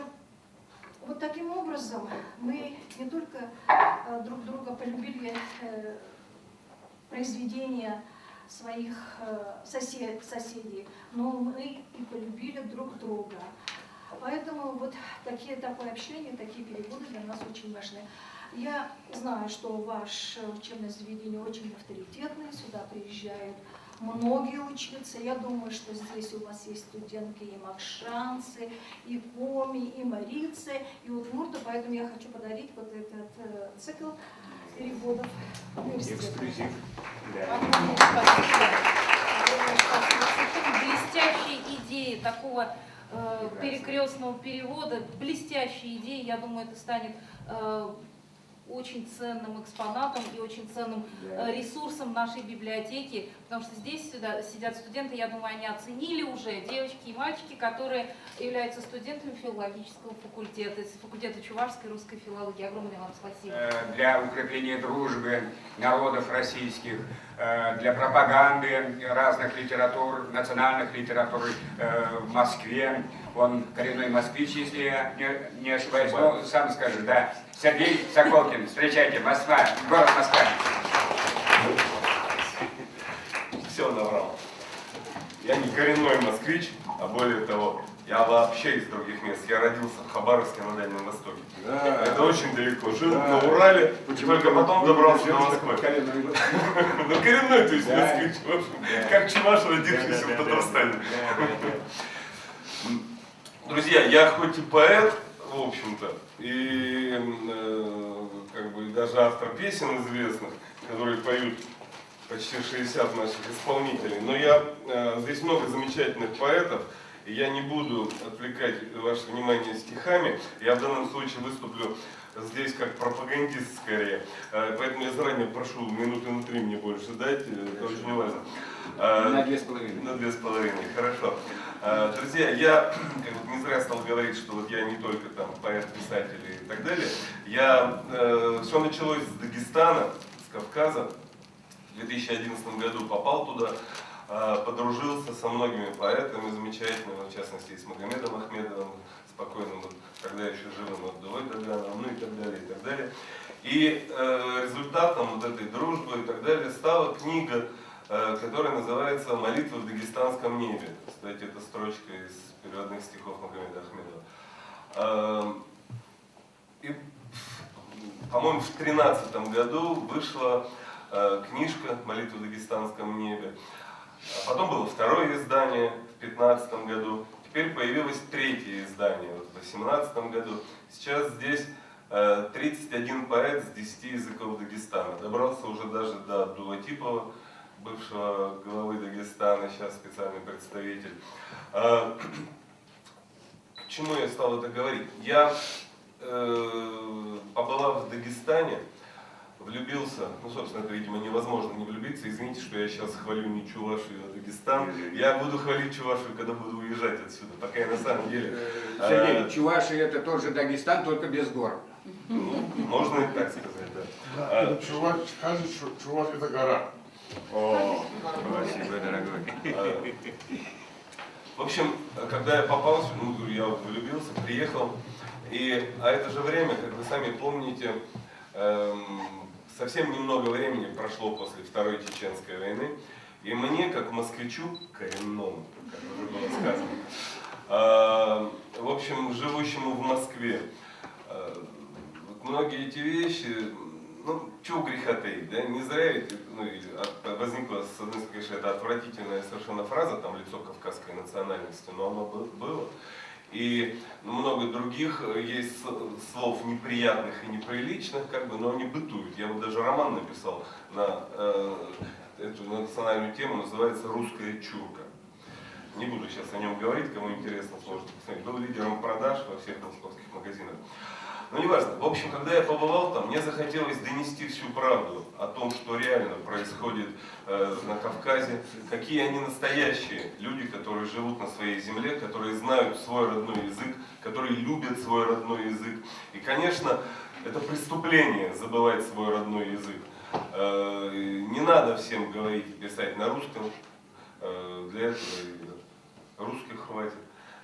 вот таким образом мы не только друг друга полюбили произведения своих соседей, но мы и полюбили друг друга. Поэтому вот такое общение, такие переводы для нас очень важны. Я знаю, что ваше учебное заведение очень авторитетное, сюда приезжают многие учиться. Я думаю, что здесь у вас есть студентки и макшанцы, и коми, и марицы, и удмурты, поэтому я хочу подарить вот этот цикл переводов университета. Эксклюзив. Блестящие идеи такого перекрестного перевода, блестящие идеи, я думаю, это станет очень ценным экспонатом и очень ценным ресурсом нашей библиотеки, потому что здесь сидят студенты, я думаю, они оценили уже, девочки и мальчики, которые являются студентами филологического факультета, из факультета чувашской и русской филологии. Огромное вам спасибо. Для укрепления дружбы народов российских, для пропаганды разных литератур, национальных литератур в Москве. Он коренной москвич, если я не ошибаюсь, но сам скажет, да. Сергей Соколкин, встречайте, Москва, город Москва. Все наврал. Я не коренной москвич, а более того, я вообще из других мест. Я родился в Хабаровске на Дальнем Востоке. Да. Это очень далеко. Жил на Урале, только потом добрался до Москвы. Ну, коренной, то есть москвич, в общем, как чуваш, родившийся в Татарстане. Друзья, я хоть и поэт, в общем-то, и как бы даже автор песен известных, которые поют почти 60 наших исполнителей, но здесь много замечательных поэтов, и я не буду отвлекать ваше внимание стихами, я в данном случае выступлю здесь как пропагандист скорее, поэтому я заранее прошу минуты на 3 мне больше дать, это очень важно. На 2,5. На 2,5, хорошо. Друзья, я не зря стал говорить, что вот я не только там поэт, писатель и так далее. Все началось с Дагестана, с Кавказа. В 2011 году попал туда, подружился со многими поэтами замечательными, в частности с Магомедом Ахмедовым, спокойным, вот, тогда еще живым Абдулой Дагановым, ну и так далее, и так далее. И результатом вот этой дружбы и так далее стала книга, которая называется «Молитва в дагестанском небе». Кстати, это строчка из переводных стихов Магомеда Ахмедова. И, по-моему, в 2013 году вышла книжка «Молитва в дагестанском небе». Потом было второе издание в 2015 году. Теперь появилось третье издание в 2018 году. Сейчас здесь 31 поэт с 10 языков Дагестана. Добрался уже даже до Абдулатипова, бывшего главы Дагестана, сейчас специальный представитель. К чему я стал это говорить? Я, побывав в Дагестане, влюбился, ну, собственно, это, видимо, невозможно не влюбиться. Извините, что я сейчас хвалю не Чувашию, а Дагестан. Я буду хвалить Чувашию, когда буду уезжать отсюда, пока я на самом деле... Сергей, Чувашия это тоже Дагестан, только без гор. Ну, можно и так сказать, да. Чуваш, скажет, что Чуваш это гора. О, спасибо, дорогой. В общем, когда я попал, ну, я вот влюбился, приехал, а это же время, как вы сами помните, совсем немного времени прошло после Второй Чеченской войны, и мне, как москвичу, коренному, как уже было сказано, в общем, живущему в Москве, многие эти вещи ну, чего греха таить, да, не зря ведь, ну, возникла, с одной стороны, конечно, это отвратительная совершенно фраза, там, лицо кавказской национальности, но оно было. И много других есть слов неприятных и неприличных, как бы, но они бытуют. Я вот даже роман написал на эту национальную тему, называется «Русская чурка». Не буду сейчас о нем говорить, кому интересно, сможете посмотреть. Был лидером продаж во всех московских магазинах. Но неважно. В общем, когда я побывал там, мне захотелось донести всю правду о том, что реально происходит на Кавказе, какие они настоящие люди, которые живут на своей земле, которые знают свой родной язык, которые любят свой родной язык. И, конечно, это преступление забывать свой родной язык. Не надо всем говорить и писать на русском. Для этого русских хватит.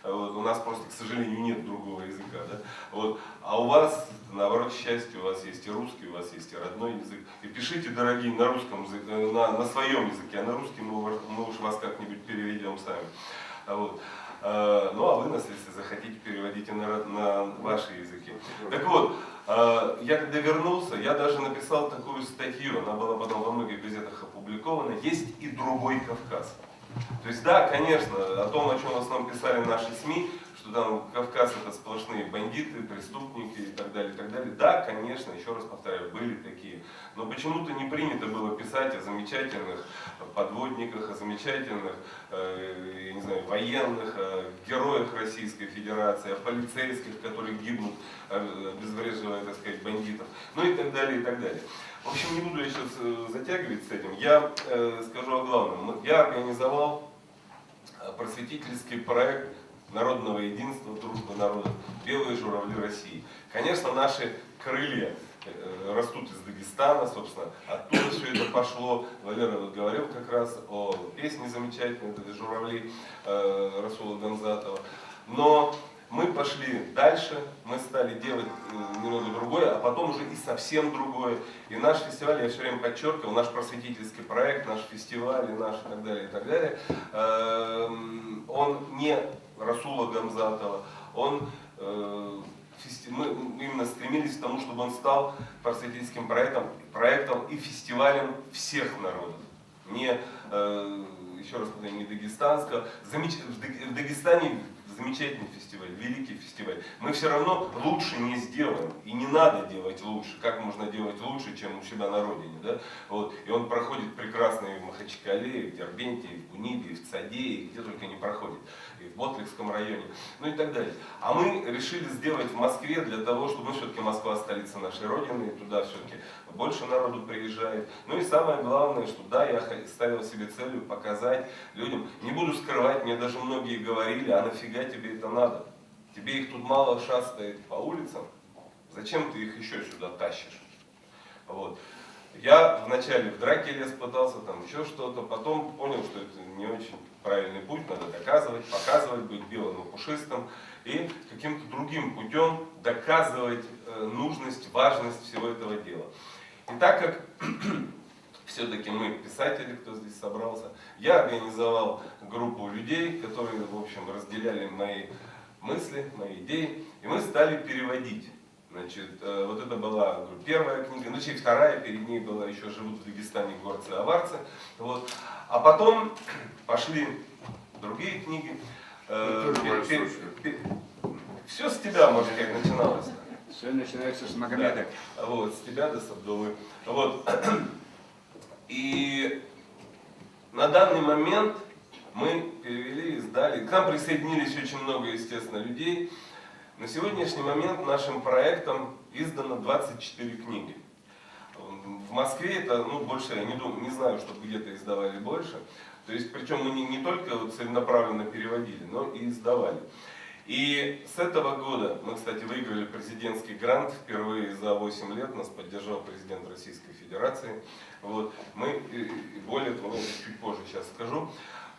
Вот, у нас просто, к сожалению, нет другого языка. Да? Вот. А у вас, наоборот, счастье, у вас есть и русский, у вас есть и родной язык. И пишите, дорогие, на русском языке, на своем языке, а на русский мы уж вас как-нибудь переведем сами. Вот. Ну а вы нас, если захотите, переводите на ваши языки. Так вот, я когда вернулся, я даже написал такую статью, она была потом во многих газетах опубликована, «Есть и другой Кавказ». То есть да, конечно, о том, о чем в основном писали наши СМИ, что там Кавказ это сплошные бандиты, преступники и так далее, и так далее. Да, конечно, еще раз повторяю, были такие. Но почему-то не принято было писать о замечательных подводниках, о замечательных, я не знаю, военных, о героях Российской Федерации, о полицейских, которые гибнут, обезвреживая, так сказать, бандитов, ну и так далее, и так далее. В общем, не буду я сейчас затягивать с этим. Я скажу о главном. Я организовал просветительский проект народного единства, дружбы народов «Белые журавли России». Конечно, наши крылья растут из Дагестана, собственно, оттуда все это пошло. Валера вот говорил как раз о песне замечательной, это «Журавли» Расула Гамзатова. Но мы пошли дальше, мы стали делать немного другое, а потом уже и совсем другое. И наш фестиваль, я все время подчеркивал, наш просветительский проект, наш фестиваль, и наш и так далее, он не Расула Гамзатова, мы именно стремились к тому, чтобы он стал просветительским проектом и фестивалем всех народов. Не, еще раз повторяю, не дагестанского. В Дагестане замечательный фестиваль, великий фестиваль. Мы все равно лучше не сделаем. И не надо делать лучше. Как можно делать лучше, чем у себя на родине? Да? Вот. И он проходит прекрасно и в Махачкале, и в Дербенте, и в Гунибе, и в Цаде, и где только не проходит. И в Ботликском районе, ну и так далее. А мы решили сделать в Москве для того, чтобы, все-таки Москва столица нашей родины, и туда все-таки больше народу приезжает. Ну и самое главное, что да, я ставил себе целью показать людям, не буду скрывать, мне даже многие говорили, а нафига тебе это надо? Тебе их тут мало шастает по улицам, зачем ты их еще сюда тащишь? Вот. Я вначале в драке лез, пытался там еще что-то, потом понял, что это не очень правильный путь, надо доказывать, показывать, быть белым и пушистым и каким-то другим путем доказывать нужность, важность всего этого дела. И так как все-таки мы писатели, кто здесь собрался, я организовал группу людей, которые, в общем, разделяли мои мысли, мои идеи, и мы стали переводить. Значит, вот это была первая книга, ну, вторая, перед ней была еще «Живут в Дагестане горцы-аварцы». Вот. А потом пошли другие книги. Все с тебя, может, как начиналось. Все начинается с Магомеда. Да. Вот, с тебя до Сабдулы. Вот. И на данный момент мы перевели, издали. К нам присоединились очень много, естественно, людей. На сегодняшний момент нашим проектом издано 24 книги. В Москве это, ну, больше, я не знаю, чтобы где-то издавали больше. То есть, причем мы не только вот целенаправленно переводили, но и издавали. И с этого года мы, кстати, выиграли президентский грант. Впервые за 8 лет нас поддержал президент Российской Федерации. Вот. Мы, более того, чуть позже сейчас скажу,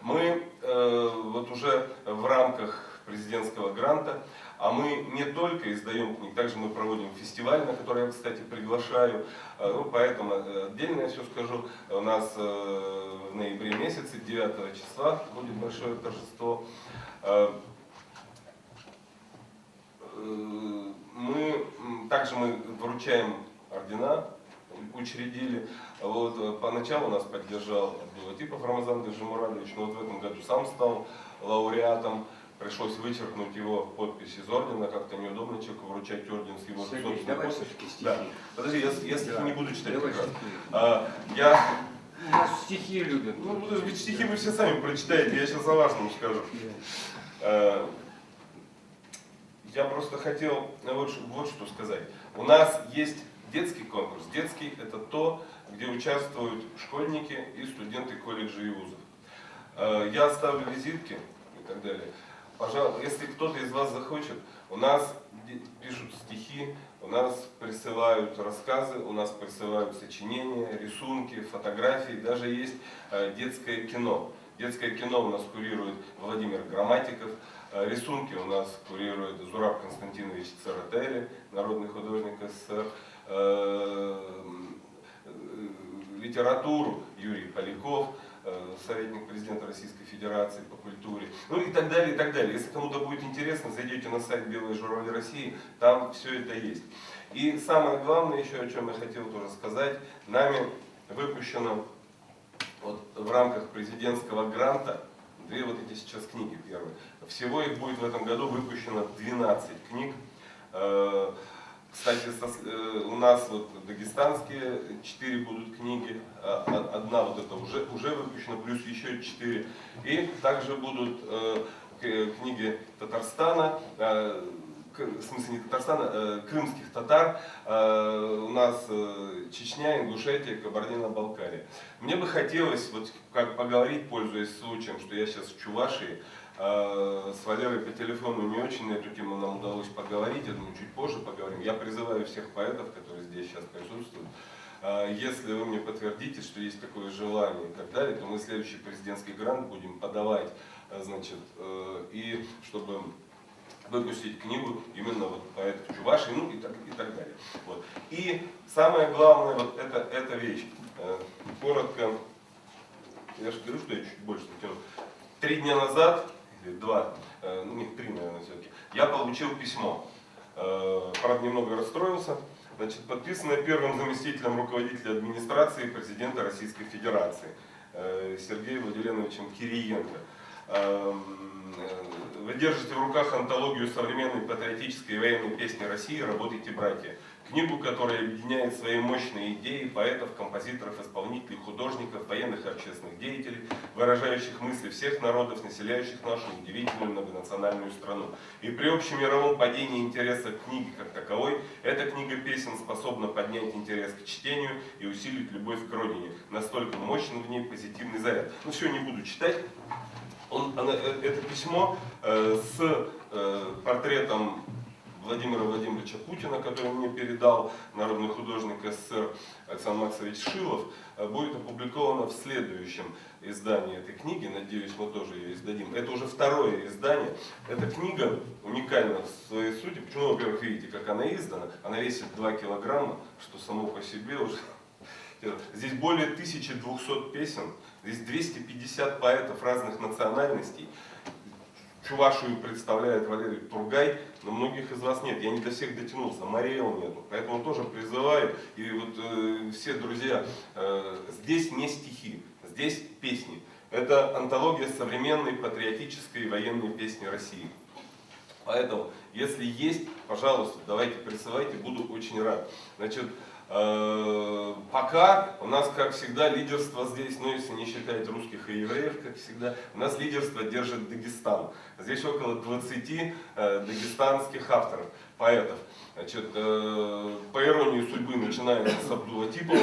мы вот уже в рамках президентского гранта, а мы не только издаем книги, также мы проводим фестиваль, на который я, кстати, приглашаю. Ну, поэтому отдельно я все скажу. У нас в ноябре месяце, 9 числа, будет большое торжество. Также мы вручаем ордена, учредили. Вот, поначалу нас поддержал Абдулатипов Рамазан Гаджимурадович, но вот в этом году сам стал лауреатом. Пришлось вычеркнуть его подпись из ордена, как-то неудобно человеку вручать орден с его Сергей, собственной давай подписью. все-таки стихи. Да. Подожди, я стихи не буду читать. Давай как раз. стихи. Я... У нас стихи любят. Ну, ведь стихи вы все сами прочитаете, я сейчас о важном скажу. Я просто хотел вот что сказать. У нас есть детский конкурс. Детский – это то, где участвуют школьники и студенты колледжей и вузов. Я оставлю визитки и так далее. Пожалуйста, если кто-то из вас захочет, у нас пишут стихи, у нас присылают рассказы, у нас присылают сочинения, рисунки, фотографии, даже есть детское кино. Детское кино у нас курирует Владимир Грамматиков, рисунки у нас курирует Зураб Константинович Церетели, народный художник СССР, литературу Юрий Поляков, советник президента Российской Федерации по культуре, ну и так далее, и так далее. Если кому-то будет интересно, зайдете на сайт Белые журавли России, там все это есть. И самое главное еще, о чем я хотел тоже сказать, нами выпущено вот в рамках президентского гранта две вот эти сейчас книги первые. Всего их будет в этом году выпущено 12 книг. Кстати, у нас вот дагестанские 4 будут книги, одна вот эта уже выпущена, плюс еще 4. И также будут книги Татарстана, в смысле не Татарстана, крымских татар, у нас Чечня, Ингушетия, Кабардино-Балкария. Мне бы хотелось вот как поговорить, пользуясь случаем, что я сейчас в Чувашии, с Валерой по телефону не очень на эту тему нам удалось поговорить, я думаю, чуть позже поговорим. Я призываю всех поэтов, которые здесь сейчас присутствуют, если вы мне подтвердите, что есть такое желание и так далее, то мы следующий президентский грант будем подавать, значит, и чтобы выпустить книгу именно вот поэтов Чувашии, ну и так далее. Вот. И самое главное, вот эта вещь, коротко, я же говорю, что я чуть больше натяну. 3 дня назад, или 2, ну нет, 3, наверное, все-таки, я получил письмо. Правда, немного расстроился. Значит, подписанное первым заместителем руководителя администрации президента Российской Федерации Сергеем Владимировичем Кириенко. Вы держите в руках антологию современной патриотической и военной песни России «Работайте, братья». Книгу, которая объединяет свои мощные идеи поэтов, композиторов, исполнителей, художников, военных и общественных деятелей, выражающих мысли всех народов, населяющих нашу удивительную многонациональную страну. И при общемировом падении интереса к книге как таковой, эта книга песен способна поднять интерес к чтению и усилить любовь к родине. Настолько мощен в ней позитивный заряд. Ну все, не буду читать. Это письмо с портретом Владимира Владимировича Путина, который мне передал народный художник СССР Александр Максович Шилов, будет опубликовано в следующем издании этой книги. Надеюсь, мы тоже ее издадим. Это уже второе издание. Эта книга уникальна в своей сути. Почему, во-первых, видите, как она издана? Она весит 2 килограмма, что само по себе уже... Здесь более 1200 песен, здесь 250 поэтов разных национальностей. Чувашию представляет Валерий Тургай, но многих из вас нет. Я не до всех дотянулся, Мариэл нету. Поэтому тоже призываю, и вот все друзья, здесь не стихи, здесь песни. Это антология современной патриотической и военной песни России. Поэтому, если есть, пожалуйста, давайте присылайте, буду очень рад. Значит, пока у нас, как всегда, лидерство здесь, ну если не считать русских и евреев, как всегда, у нас лидерство держит Дагестан. Здесь около 20 дагестанских авторов, поэтов. Значит, по иронии судьбы начинается с Абдулатипов,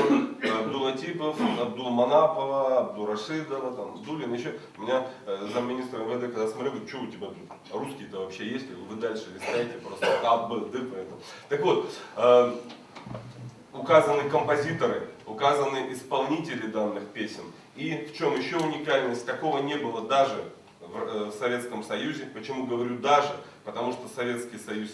Абдулманапова, Абдурашидова, там, Абдулин, еще. У меня замминистра МВД, когда смотрю, говорит, что у тебя тут, русские-то вообще есть? Вы дальше листаете, просто А, Б, Д, поэтому. Так вот, указаны композиторы, указаны исполнители данных песен. И в чем еще уникальность, такого не было даже в Советском Союзе. Почему говорю даже? Потому что Советский Союз,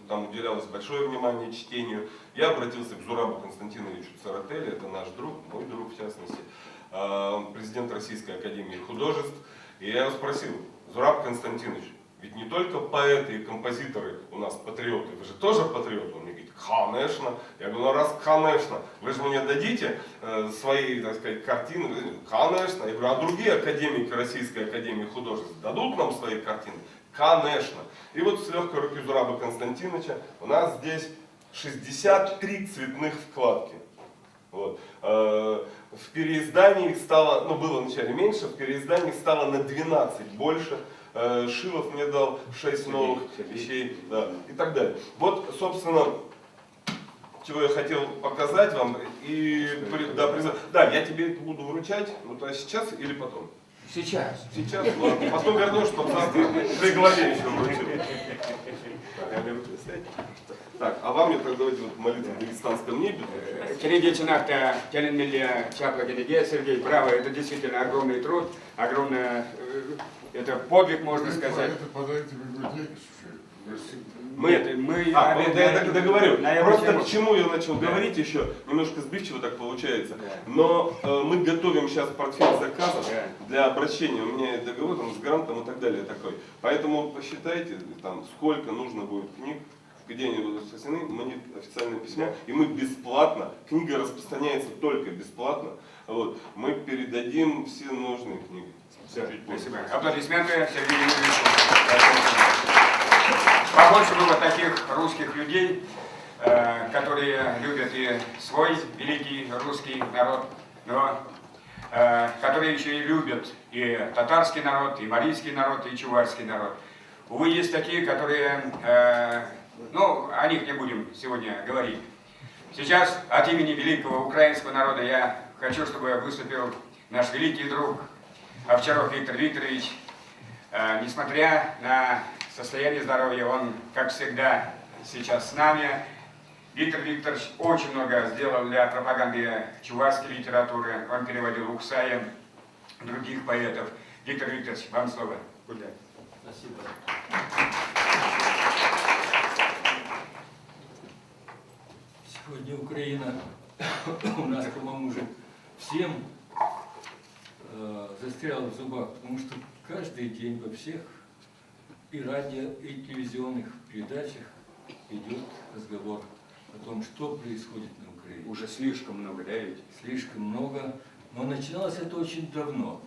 там уделялось большое внимание чтению. Я обратился к Зурабу Константиновичу Церетели, это наш друг, мой друг в частности, президент Российской Академии Художеств. И я его спросил: Зураб Константинович, ведь не только поэты и композиторы у нас патриоты, вы же тоже патриоты? Он мне говорит, конечно. Я говорю, ну раз конечно, вы же мне дадите свои, так сказать, картины? Конечно. Я говорю, а другие академики Российской академии художеств дадут нам свои картины? Конечно. И вот с легкой руки Зураба Константиновича у нас здесь 63 цветных вкладки. Вот. В переиздании их стало, ну было вначале меньше, в переиздании их стало на 12 больше. Шилов мне дал 6 новых вещей, да, и так далее. Вот, собственно, чего я хотел показать вам. И, да, я тебе это буду вручать, ну то есть сейчас или потом? Сейчас. Сейчас, ладно. Потом вернешь, чтобы завтра при голове еще вручил. Так, а вам я тогда давайте вот молитву в дагестанском небе. Чередичинах-то Теленмелья Чапла Генеге, Сергей, право, это действительно огромный труд, огромное, это подвиг, можно сказать. Это подарите библиотеке, Мы, я договорю. Просто к чему я начал говорить еще, немножко сбивчиво так получается. Но мы готовим сейчас портфель заказов для обращения. У меня договор там, с грантом и так далее такой. Поэтому посчитайте, там, сколько нужно будет книг, где они будут спасены, мне официальное письмо, и мы бесплатно, книга распространяется только бесплатно, вот, мы передадим все нужные книги. Все, спасибо. Аплодисменты Сергею Юрьевичу. Побольше было таких русских людей, которые любят и свой великий русский народ, но которые еще и любят и татарский народ, и марийский народ, и чувашский народ. Увы, есть такие, которые, ну, о них не будем сегодня говорить. Сейчас от имени великого украинского народа я хочу, чтобы выступил наш великий друг Овчаров Виктор Викторович. Несмотря на состояние здоровья, он, как всегда, сейчас с нами. Виктор Викторович очень много сделал для пропаганды чувашской литературы. Он переводил Уксая, других поэтов. Виктор Викторович, вам слово. Спасибо. Сегодня Украина у нас, по-моему, уже всем застряла в зубах, потому что каждый день во всех и радио, и телевизионных передачах идет разговор о том, что происходит на Украине. Уже слишком много, да, ведь? Слишком много, но начиналось это очень давно.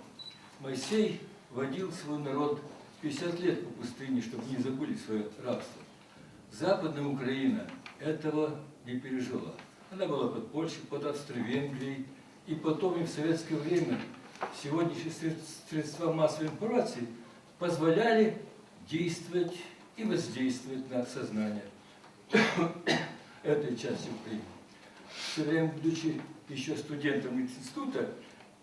Моисей водил свой народ 50 лет по пустыне, чтобы не забыли свое рабство. Западная Украина этого не пережила. Она была под Польшей, под Австро-Венгрией, и потом и в советское время сегодняшние средства массовой информации позволяли действовать и воздействовать на сознание этой части Украины. Все время, будучи еще студентом института,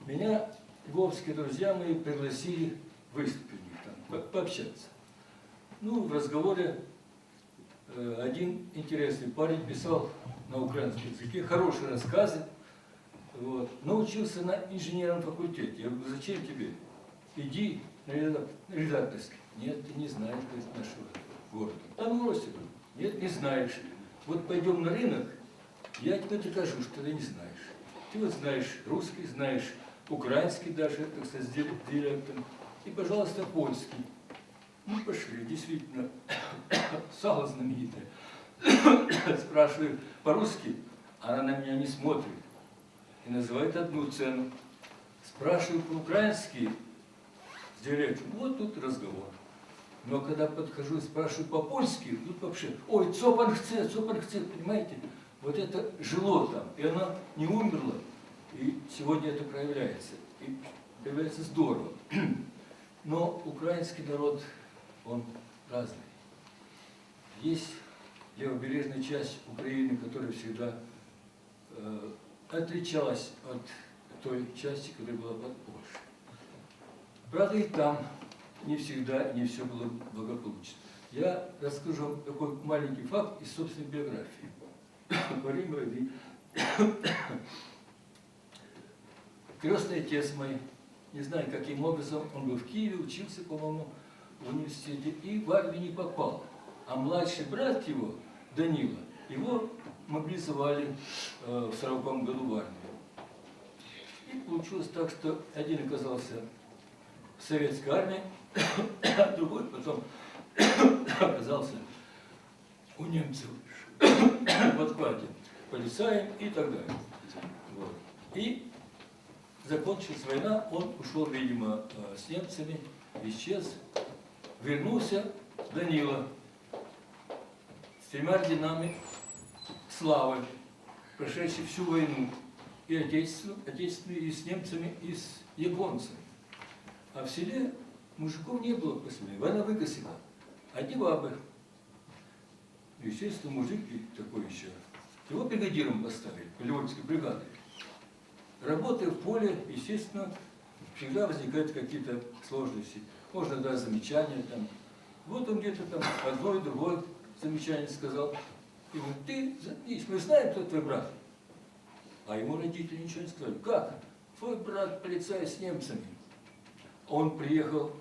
меня львовские друзья мои пригласили выступить у них там, пообщаться. Ну, в разговоре один интересный парень писал на украинском языке хорошие рассказы, вот, но учился на инженерном факультете. Я говорю, зачем тебе? Иди на редакторский. Нет, ты не знаешь нашего города. Там бросил. Нет, не знаешь. Вот пойдем на рынок, я тебе докажу, что ты не знаешь. Ты вот знаешь русский, знаешь украинский даже, так сказать, с диалектом. И, пожалуйста, польский. Ну, пошли, действительно, сало знаменитое. Спрашиваю по-русски, она на меня не смотрит и называет одну цену. Спрашиваю по-украински с диалектом, вот тут разговор. Но когда подхожу и спрашиваю по-польски, тут вообще, ой, цопанхце, понимаете? Вот это жило там, и оно не умерло, и сегодня это проявляется. И проявляется здорово. Но украинский народ, он разный. Есть левобережная часть Украины, которая всегда отличалась от той части, которая была под Польшей. Правда, и там не всегда, не все было благополучно. Я расскажу вам такой маленький факт из собственной биографии. Во время войны крестный отец мой, не знаю, каким образом, он был в Киеве, учился, по-моему, в университете, и в армию не попал. А младший брат его, Данила, его мобилизовали в 40-м году в армию. И получилось так, что один оказался в советской армии, а другой потом оказался у немцев в откладе полицаем и так далее. Вот. И закончилась война, он ушел, видимо, с немцами, исчез. Вернулся Данила с 3 орденами славы, прошедший всю войну, и отечественную, и с немцами, и с японцами. А в селе мужиков не было после войны, война выкосила. Одни бабы. Естественно, мужик такой еще. Его бригадиром поставили, Львовской бригады. Работая в поле, естественно, всегда возникают какие-то сложности. Можно дать замечания там. Вот он где-то там одно и другое замечание сказал. И говорит, ты заткнись, мы знаем, кто твой брат. А ему родители ничего не сказали. Как? Твой брат полицай с немцами. Он приехал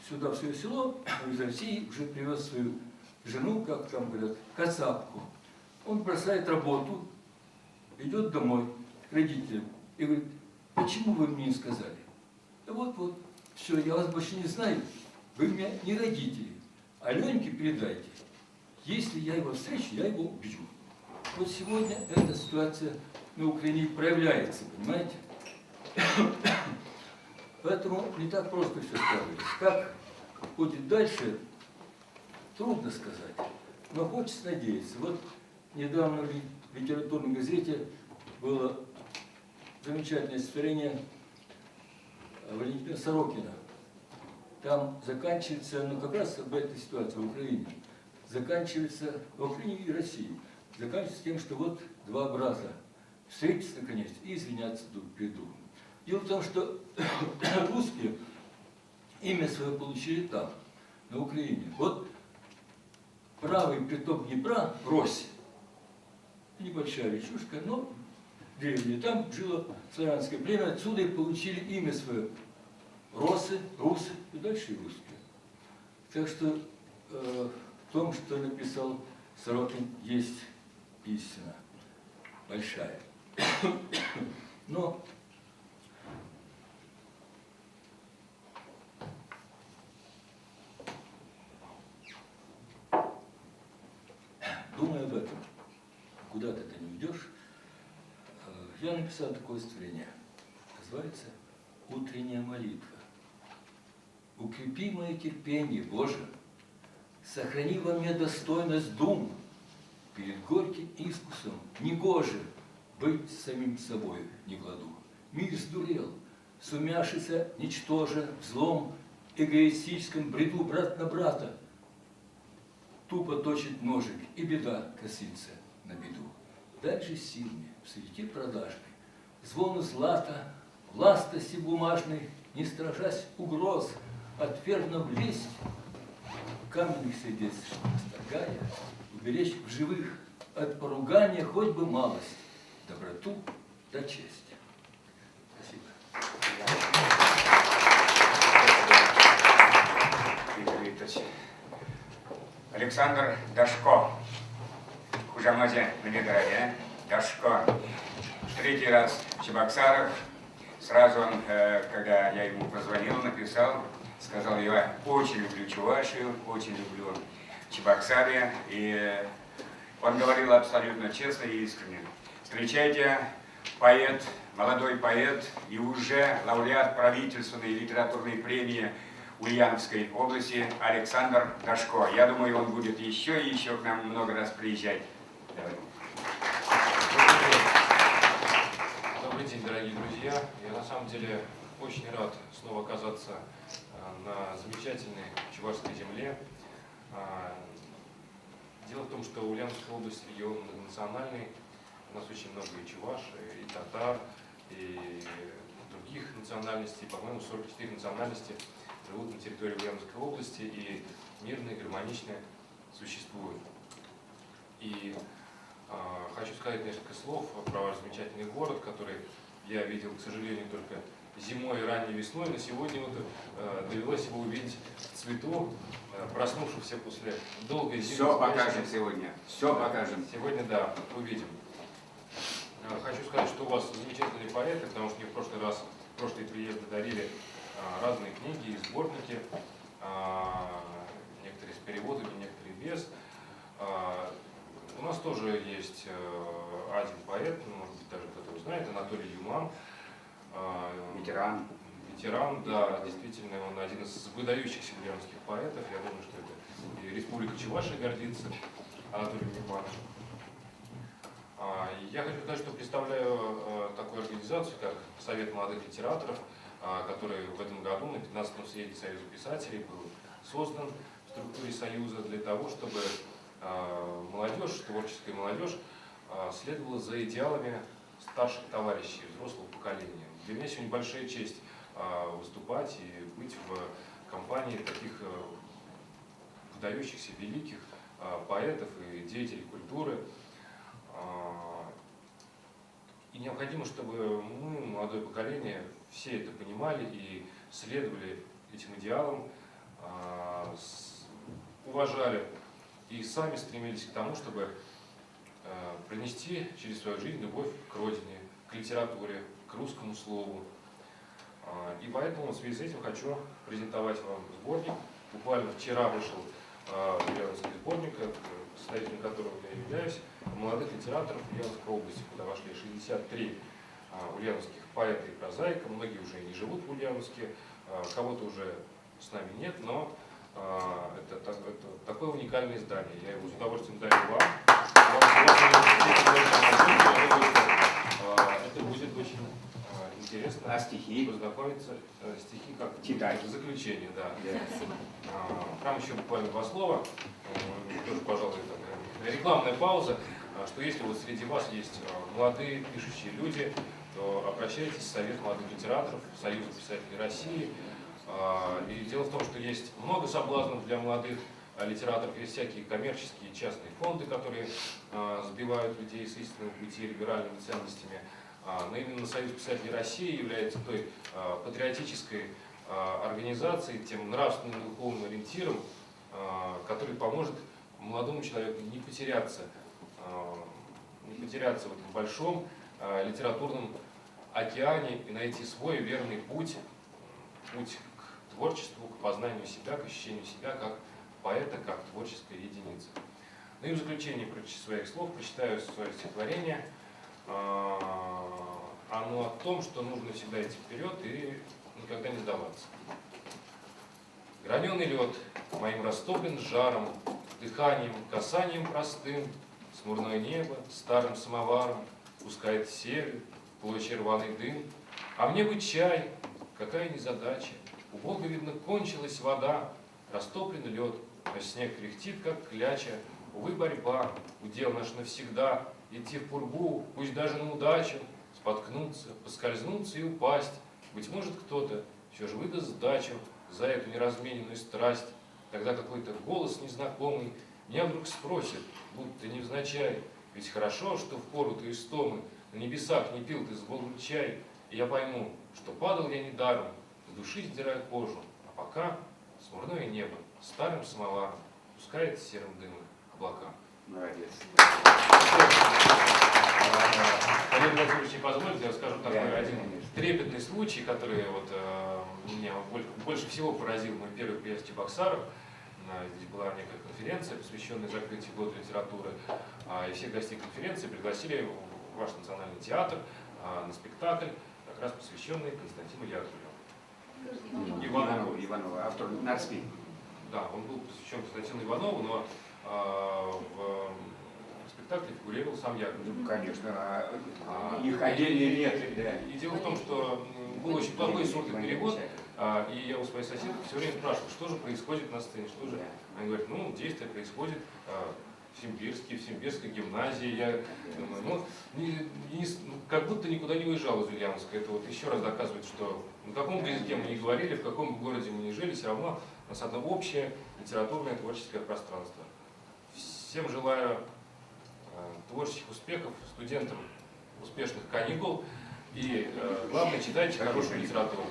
сюда, в свое село, из России, уже привез свою жену, как там говорят, кацапку. Он бросает работу, идет домой к родителям и говорит, почему вы мне не сказали? Да вот, все, я вас больше не знаю, вы у меня не родители. А Леньке передайте, если я его встречу, я его убью. Вот сегодня эта ситуация на Украине проявляется, понимаете? Поэтому не так просто все складывается. Как будет дальше, трудно сказать. Но хочется надеяться. Вот недавно в литературной газете было замечательное стихотворение Валентина Сорокина. Там заканчивается, ну как раз об этой ситуации в Украине, заканчивается в Украине и России, заканчивается тем, что вот два брата встретятся наконец и извинятся друг перед другом. Дело в том, что русские имя свое получили там, на Украине. Вот правый приток Днепра, Рось, небольшая речушка, но древняя, там жило славянское племя, отсюда и получили имя свое. Росы, русы и дальше и русские. Так что в том, что написал Сорокин, есть истина большая. Но думая об этом, куда ты не уйдешь, я написал такое стихотворение. Называется «Утренняя молитва». Укрепи мое терпение, Боже, сохрани во мне достойность дум. Перед горьким искусом негоже быть самим собой не в ладу. Мир сдурел, сумяшися ничтоже в злом эгоистическом бреду брат на брата. Тупо точит ножик, и беда косится на беду. Дальше сильнее, в суете продажной, звону злата, властности бумажной, не стражась угроз, отверженно влезть, каменных сердец осторгая, уберечь в живых от поругания хоть бы малость, доброту да честь. Спасибо. Александр Дашко. Хужамазе на Медраде. Дашко. Третий раз в Чебоксарах. Сразу он, когда я ему позвонил, написал, сказал, я очень люблю Чувашию, очень люблю Чебоксары. И он говорил абсолютно честно и искренне. Встречайте, поэт, молодой поэт и уже лауреат правительственной литературной премии Ульяновской области Александр Дашко. Я думаю, он будет еще и еще к нам много раз приезжать. Давай. Добрый день, дорогие друзья. Я на самом деле очень рад снова оказаться на замечательной чувашской земле. Дело в том, что Ульяновская область регион многонациональный. У нас очень много и чуваш, и татар, и других национальностей. По-моему, 44 национальности живут на территории Ульяновской области и мирно и гармонично существуют. И хочу сказать несколько слов про ваш замечательный город, который я видел, к сожалению, только зимой и ранней весной, но сегодня вот довелось его увидеть в цвету, проснувшихся после долгой зимы. Все покажем сегодня. Все покажем. Сегодня, да, увидим. Хочу сказать, что у вас замечательные поэты, потому что мне в прошлые приезды дарили разные книги и сборники, некоторые с переводами, некоторые без. У нас тоже тоже есть один поэт, может быть, даже кто-то его знает, Анатолий Юман. Ветеран. Ветеран, да, действительно, он один из выдающихся ульяновских поэтов. Я думаю, что это и Республика Чувашия гордится Анатолием Юманом. Я хочу сказать, что представляю такую организацию, как Совет молодых литераторов, который в этом году на 15-м съезде Союза писателей был создан в структуре Союза для того, чтобы молодежь, творческая молодежь, следовала за идеалами старших товарищей, взрослого поколения. Для меня сегодня большая честь выступать и быть в компании таких выдающихся, великих поэтов и деятелей культуры. И необходимо, чтобы мы, молодое поколение, все это понимали и следовали этим идеалам, уважали и сами стремились к тому, чтобы принести через свою жизнь любовь к родине, к литературе, к русскому слову. И поэтому в связи с этим хочу презентовать вам сборник. Буквально вчера вышел ульяновский сборник, составителем которого я являюсь, молодых литераторов Ульяновской области, куда вошли 63 ульяновских поэта и прозаика. Многие уже не живут в Ульяновске, кого-то уже с нами нет, но это такое уникальное издание. Я его с удовольствием дарю вам. Это будет очень интересно. А стихи? Познакомиться. Стихи как читать. Заключение, да. Там еще буквально два слова. Тоже, пожалуй, рекламная пауза. Что если вот среди вас есть молодые пишущие люди, то обращайтесь в Совет молодых литераторов, Союза писателей России. И дело в том, что есть много соблазнов для молодых литераторов, есть всякие коммерческие частные фонды, которые сбивают людей с истинного пути либеральными ценностями. Но именно Союз писателей России является той патриотической организацией, тем нравственным и духовным ориентиром, который поможет молодому человеку не потеряться в этом большом литературном океане и найти свой верный путь к творчеству, к познанию себя, к ощущению себя как поэта, как творческой единицы. Ну и в заключение своих слов прочитаю свое стихотворение. Оно о том, что нужно всегда идти вперед и никогда не сдаваться. Граненый лед моим растоплен жаром, дыханием, касанием простым, смурное небо старым самоваром пускает север, площадь рваный дым. А мне бы чай, какая незадача, у Бога, видно, кончилась вода, растоплен лед, но снег кряхтит, как кляча. Увы, борьба, удел наш навсегда, идти в пургу, пусть даже на удачу, споткнуться, поскользнуться и упасть. Быть может, кто-то все же выдаст сдачу за эту неразмененную страсть. Тогда какой-то голос незнакомый меня вдруг спросит, будто невзначай, ведь хорошо, что в пору-то истомы на небесах не пил ты с Богом чай, и я пойму, что падал я недаром, с души сдирая кожу, а пока смурное небо старым самоваром пускает серым дымом облака. Молодец. Олег Владимирович, не позволите, я расскажу такой один трепетный случай, который меня больше всего поразил мой первый приезд в Чебоксаров. Здесь была некая конференция, посвященная закрытию года литературы. И всех гостей конференции пригласили в ваш национальный театр на спектакль, как раз посвященный Константину Яковлеву. Иванову, автор Нарспи. Да, он был посвящен Константину Иванову, но в спектакле фигурировал сам Яковлев. Ну, конечно, их отдельные нет. Да. И дело в том, что был очень плохой сурдый перевод, и я у своей соседки все время спрашивал, что же происходит на сцене, что же. Они говорят, ну, действие происходит в Симбирской гимназии. Я думаю, как будто никуда не уезжал из Ульяновска. Это вот еще раз доказывает, что на каком языке мы не говорили, в каком городе мы не жили, все равно у нас одно общее литературное творческое пространство. Всем желаю творческих успехов, студентам успешных каникул и, главное, читайте хорошую литературу.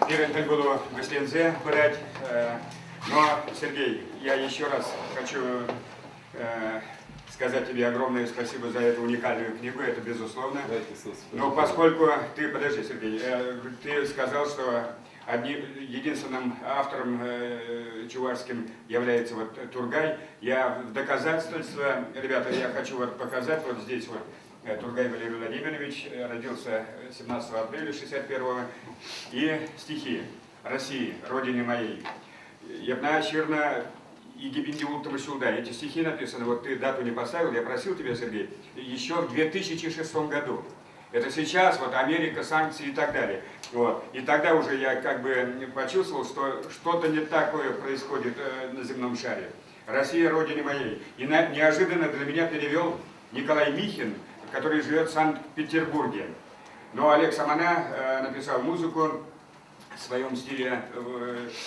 Теперь буду в СЛНЗ брать. Но, Сергей, я еще раз хочу сказать тебе огромное спасибо за эту уникальную книгу, это безусловно. Но поскольку ты, подожди, Сергей, ты сказал, что единственным автором чувашским является вот Тургай. Я в доказательство, ребята, я хочу вот показать, вот здесь вот Тургай Валерий Владимирович родился 17 апреля 61-го, и стихи «России, Родине моей». Япна Чирна и Гибинди Ултамашулда. Эти стихи написаны, вот ты дату не поставил, я просил тебя, Сергей, еще в 2006 году. Это сейчас, вот Америка, санкции и так далее. Вот. И тогда уже я как бы почувствовал, что что-то не такое происходит на земном шаре. «Россия, Родине моей». И неожиданно для меня перевел Николай Михин, который живет в Санкт-Петербурге. Но Олег Самана написал музыку в своем стиле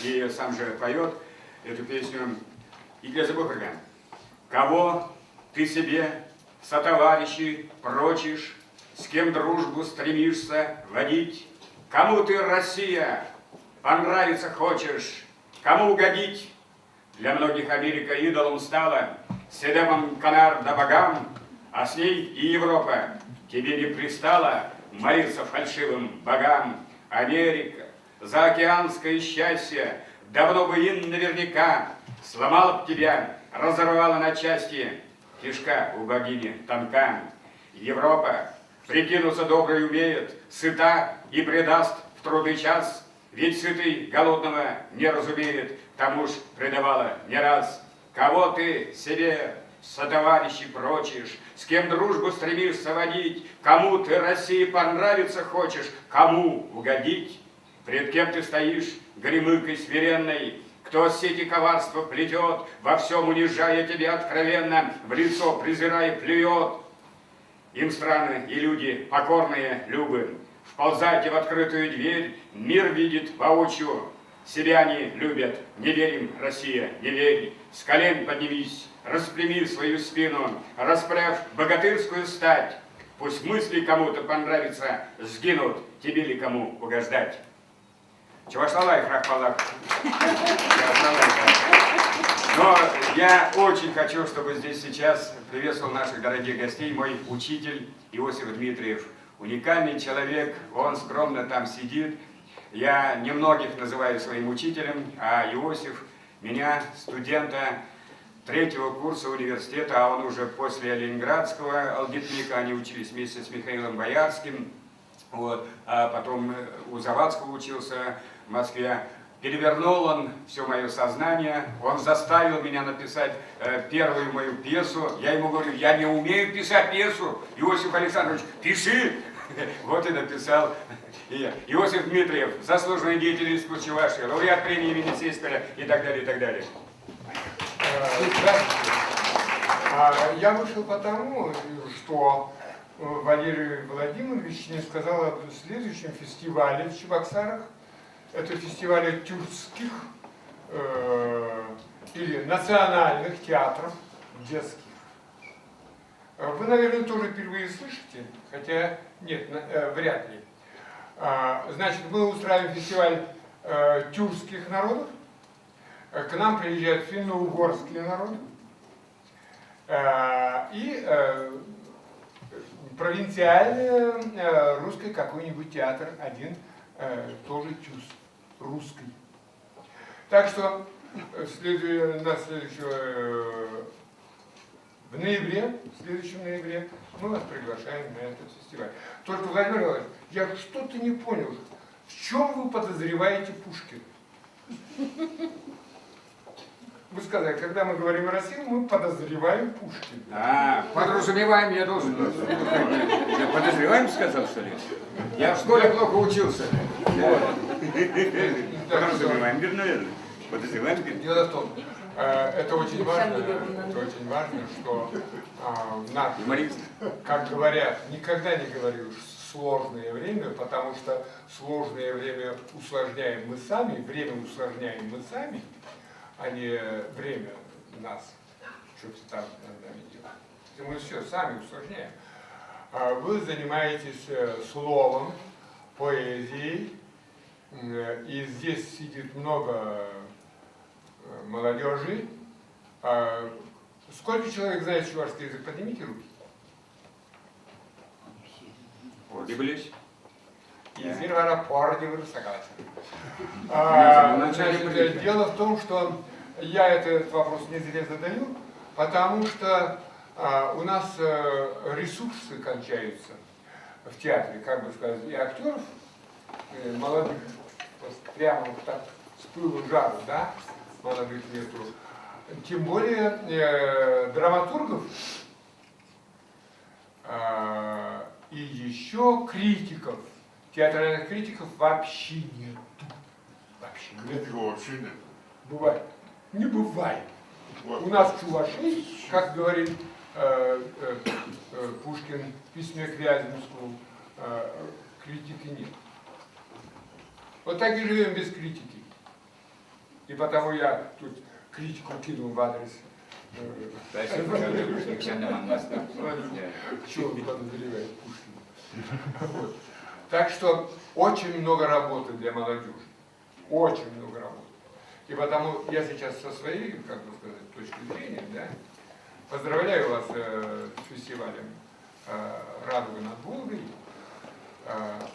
и сам же поет эту песню. И для Забухарга. Кого ты себе сотоварищи прочишь, с кем дружбу стремишься водить? Кому ты, Россия, понравиться хочешь, кому угодить? Для многих Америка идолом стала, с Эдемом Канар да богам, а с ней и Европа. Тебе не пристало молиться фальшивым богам. Америка, заокеанское счастье, давно бы и наверняка сломала б тебя, разорвала на части, кишка у богини тонка. Европа прикинуться доброй умеет, сыта и предаст в трудный час, ведь сытый голодного не разумеет, тому ж предавала не раз. Кого ты себе сотоварищи прочишь, с кем дружбу стремишься водить, кому ты, России, понравиться хочешь, кому угодить? Пред кем ты стоишь, гремыкой смиренной, кто сети коварства плетет, во всем унижая тебя откровенно, в лицо презирая плюет? Им страны и люди покорные любы, вползайте в открытую дверь, мир видит воочию, себя они любят, не верим, Россия, не верь, с колен поднимись, распрями свою спину, расправь богатырскую стать, пусть мысли кому-то понравится, сгинут, тебе ли кому угождать? Чувашалай, Храхпалах. Но я очень хочу, чтобы здесь сейчас приветствовал наших дорогих гостей мой учитель Иосиф Дмитриев. Уникальный человек, он скромно там сидит. Я немногих называю своим учителем, а Иосиф меня, студента 3-го курса университета, а он уже после Ленинградского алгебника, они учились вместе с Михаилом Боярским, вот, а потом у Завадского учился в Москве. Перевернул он все мое сознание, он заставил меня написать первую мою пьесу. Я ему говорю, я не умею писать пьесу. Иосиф Александрович, пиши! Вот и написал. Иосиф Дмитриев, заслуженный деятель искусств Чувашии, лауреат премии имени Сейсперя и так далее, и так далее. Я вышел потому, что Валерий Владимирович мне сказал о следующем фестивале в Чебоксарах. Это фестиваль тюркских или национальных театров детских. Вы, наверное, тоже впервые слышите, хотя нет, вряд ли. Значит, мы устраиваем фестиваль тюркских народов. К нам приезжают финно-угорские народы и провинциальный русский какой-нибудь театр один тоже русский. Так что в следующем ноябре мы вас приглашаем на этот фестиваль. Только, Владимир Владимирович, я что-то не понял. В чем вы подозреваете Пушкина? Вы сказали, когда мы говорим о России, мы подозреваем Пушкина. Подразумеваем, я должен. Я подозреваем, сказал, что ли? Я в школе плохо учился. Подразумеваем, наверное. Подозреваем. Дело в том, это очень важно, что наш, как говорят, никогда не говорю сложное время, потому что сложное время усложняем мы сами, время усложняем мы сами, а не время нас что-то там делает. Мы все сами усложняем. Вы занимаетесь словом, поэзией, и здесь сидит много молодежи. Сколько человек знает чувашский язык? Поднимите руки. Либо лишь. Бензин в аэропорте, согласен. Значит, дело в том, что я этот вопрос не зря задаю, потому что у нас ресурсы кончаются в театре, как бы сказать, и актеров, молодых, прямо вот так, с пылу жару, да, молодых нету. Тем более драматургов и еще критиков, театральных критиков вообще нет. Вообще нет. Критиков вообще нет. Бывает. Не бывает. Вот. У нас чуваши, как говорит Пушкин в письме к Вяземскому, критики нет. Вот так и живем без критики. И потому я тут критику кинул в адрес. Чего он подозревает Пушкина? Вот. Так что очень много работы для молодежи. Очень много работы. И потому я сейчас со своей, как бы сказать, точки зрения, да, поздравляю вас с фестивалем «Радуга над Волгой»,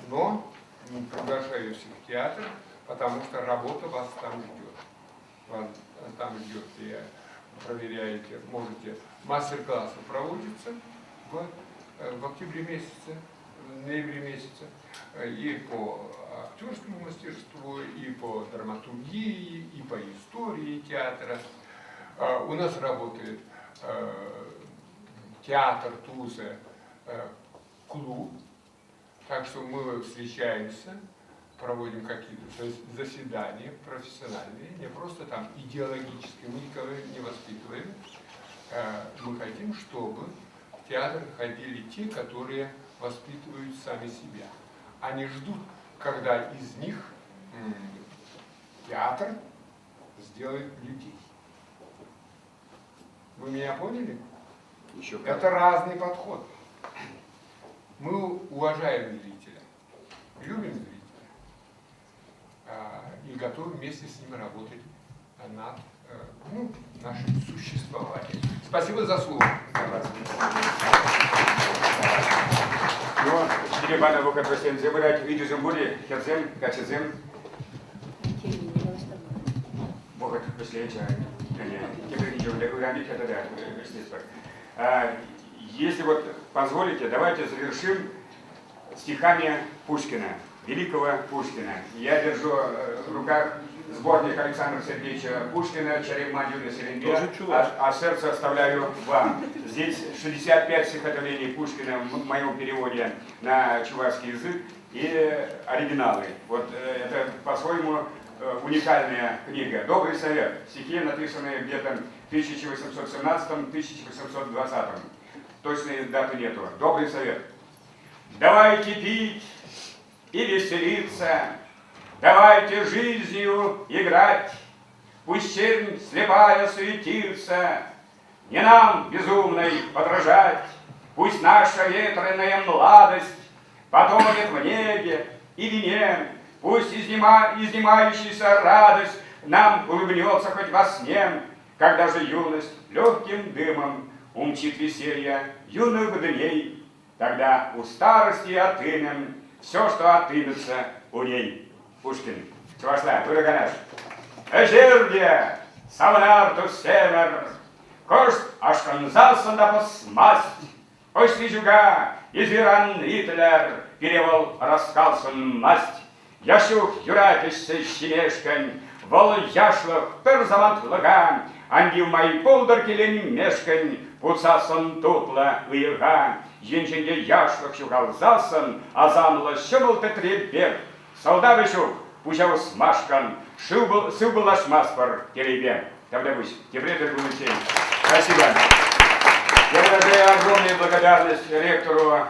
но приглашаю всех в театр, потому что работа вас там ждет. Вас там ждет, и проверяете, можете, мастер-классы проводятся в октябре месяце, в ноябре месяце, и по актерскому мастерству, и по драматургии, и по истории театра. У нас работает театр Туза, клуб, так что мы встречаемся, проводим какие-то заседания профессиональные, не просто там идеологические, мы никого не воспитываем. Мы хотим, чтобы в театр ходили те, которые воспитывают сами себя. Они ждут, когда из них театр сделает людей. Вы меня поняли? Еще Это разный подход. Мы уважаем зрителя, любим зрителя и готовы вместе с ним работать над нашим существованием. Спасибо за слово. Ну, четыре бана в Украине забирать видео бури, херзем, качезем. Богат после этого. Если вот позволите, давайте завершим стихами Пушкина, великого Пушкина. Я держу в руках сборник Александра Сергеевича Пушкина «Чарем-Мадью на Серенге», а сердце оставляю вам. Здесь 65 стихотворений Пушкина в моем переводе на чувашский язык и оригиналы. Вот это по-своему уникальная книга. «Добрый совет». Стихи, написанные где-то в 1817-1820. Точной даты нету. «Добрый совет». Давайте пить и веселиться, давайте жизнью играть. Пусть чернь слепая суетится, не нам безумной подражать. Пусть наша ветреная младость потонет в неге и вине. Пусть изнимающаяся радость нам улыбнется хоть во сне, когда же юность легким дымом умчит веселье юных дней. Тогда у старости отымем все, что отымется у ней. Пушкин. Чувашла, Тураганаш. Эжердия, Савнарту север, кошт ашканзался да посмасть. Ось жуга, извиран Итлер, перевол раскалсан масть. Яшух юрапишься щемешкань, вол яшлых перзавант лага, ангил май полдаркелен мешкань, пуцасон тутла уега. Енченге яшлых щугалзасын, азанлы шымыл тетребек. Солдавышух, пучау смашкан, сыл был наш маспор теребе. Тогда пусть, теплее гулычей. Спасибо. Я выражаю огромную благодарность ректору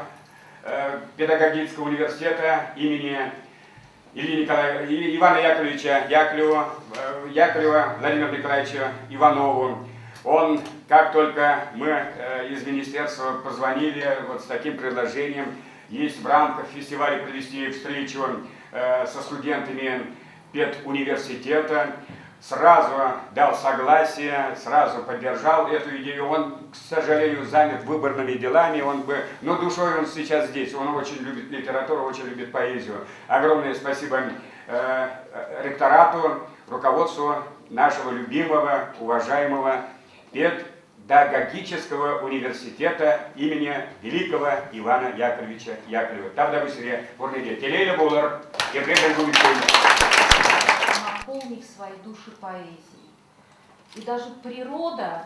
педагогического университета имени Ивана Яковлевича Яковлева Владимира Николаевича Иванову. Он, как только мы из министерства позвонили вот с таким предложением, есть в рамках фестиваля провести встречу со студентами педуниверситета, сразу дал согласие, сразу поддержал эту идею. Он к сожалению, занят выборными делами, но душой он сейчас здесь, он очень любит литературу, очень любит поэзию. Огромное спасибо ректорату, руководству нашего любимого, уважаемого педагогического университета имени великого Ивана Яковлевича Яковлева. Тавдабысре Бурнеде Телеля Булар, наполнив свои души поэзией. И даже природа,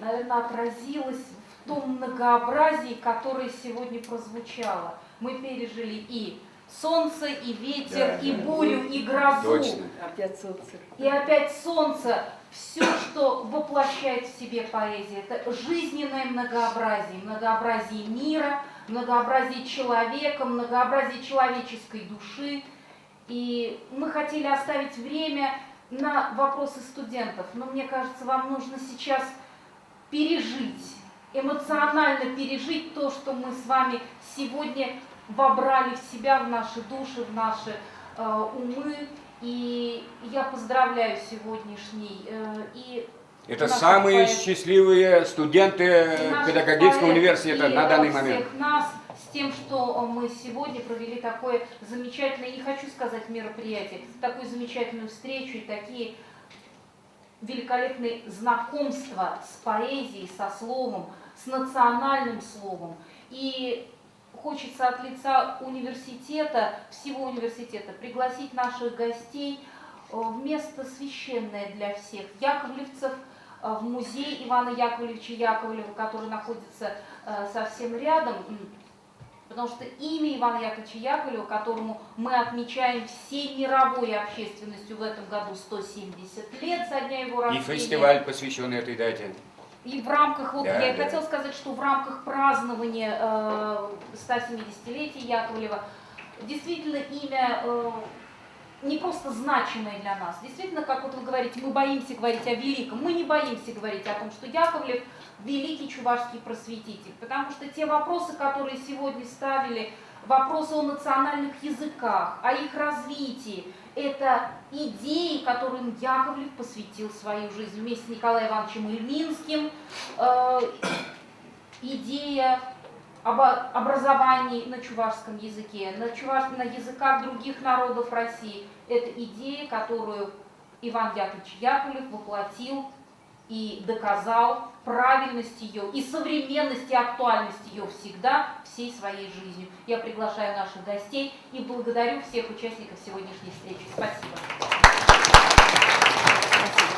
наверное, отразилась в том многообразии, которое сегодня прозвучало. Мы пережили и солнце, и ветер, и бурю, и грозу. Точно. Опять солнце. И опять солнце. Все, что воплощает в себе поэзия, это жизненное многообразие, многообразие мира, многообразие человека, многообразие человеческой души. И мы хотели оставить время на вопросы студентов, но мне кажется, вам нужно сейчас пережить, эмоционально пережить то, что мы с вами сегодня вобрали в себя, в наши души, в наши умы. И я поздравляю сегодняшний это самые поэт, счастливые студенты педагогического университета на данный всех момент. нас с тем, что мы сегодня провели такое замечательное, не хочу сказать мероприятие, такую замечательную встречу и такие великолепные знакомства с поэзией, со словом, с национальным словом. И хочется от лица университета, всего университета, пригласить наших гостей в место священное для всех яковлевцев, в музей Ивана Яковлевича Яковлева, который находится совсем рядом, потому что имя Ивана Яковлевича Яковлева, которому мы отмечаем всей мировой общественностью в этом году 170 лет со дня его рождения. И фестиваль, посвященный этой дате. И в рамках, я да. хотела сказать, что в рамках празднования 170-летия Яковлева действительно имя не просто значимое для нас. Действительно, как вот вы говорите, мы боимся говорить о великом. Мы не боимся говорить о том, что Яковлев великий чувашский просветитель. Потому что те вопросы, которые сегодня ставили, вопросы о национальных языках, о их развитии, это идеи, которым Яковлев посвятил свою жизнь вместе с Николаем Ивановичем Ильинским, идея об образовании на чувашском языке, на языках других народов России. Это идея, которую Иван Яковлевич Яковлев воплотил и доказал правильность ее и современность и актуальность ее всегда, всей своей жизнью. Я приглашаю наших гостей и благодарю всех участников сегодняшней встречи. Спасибо. Спасибо.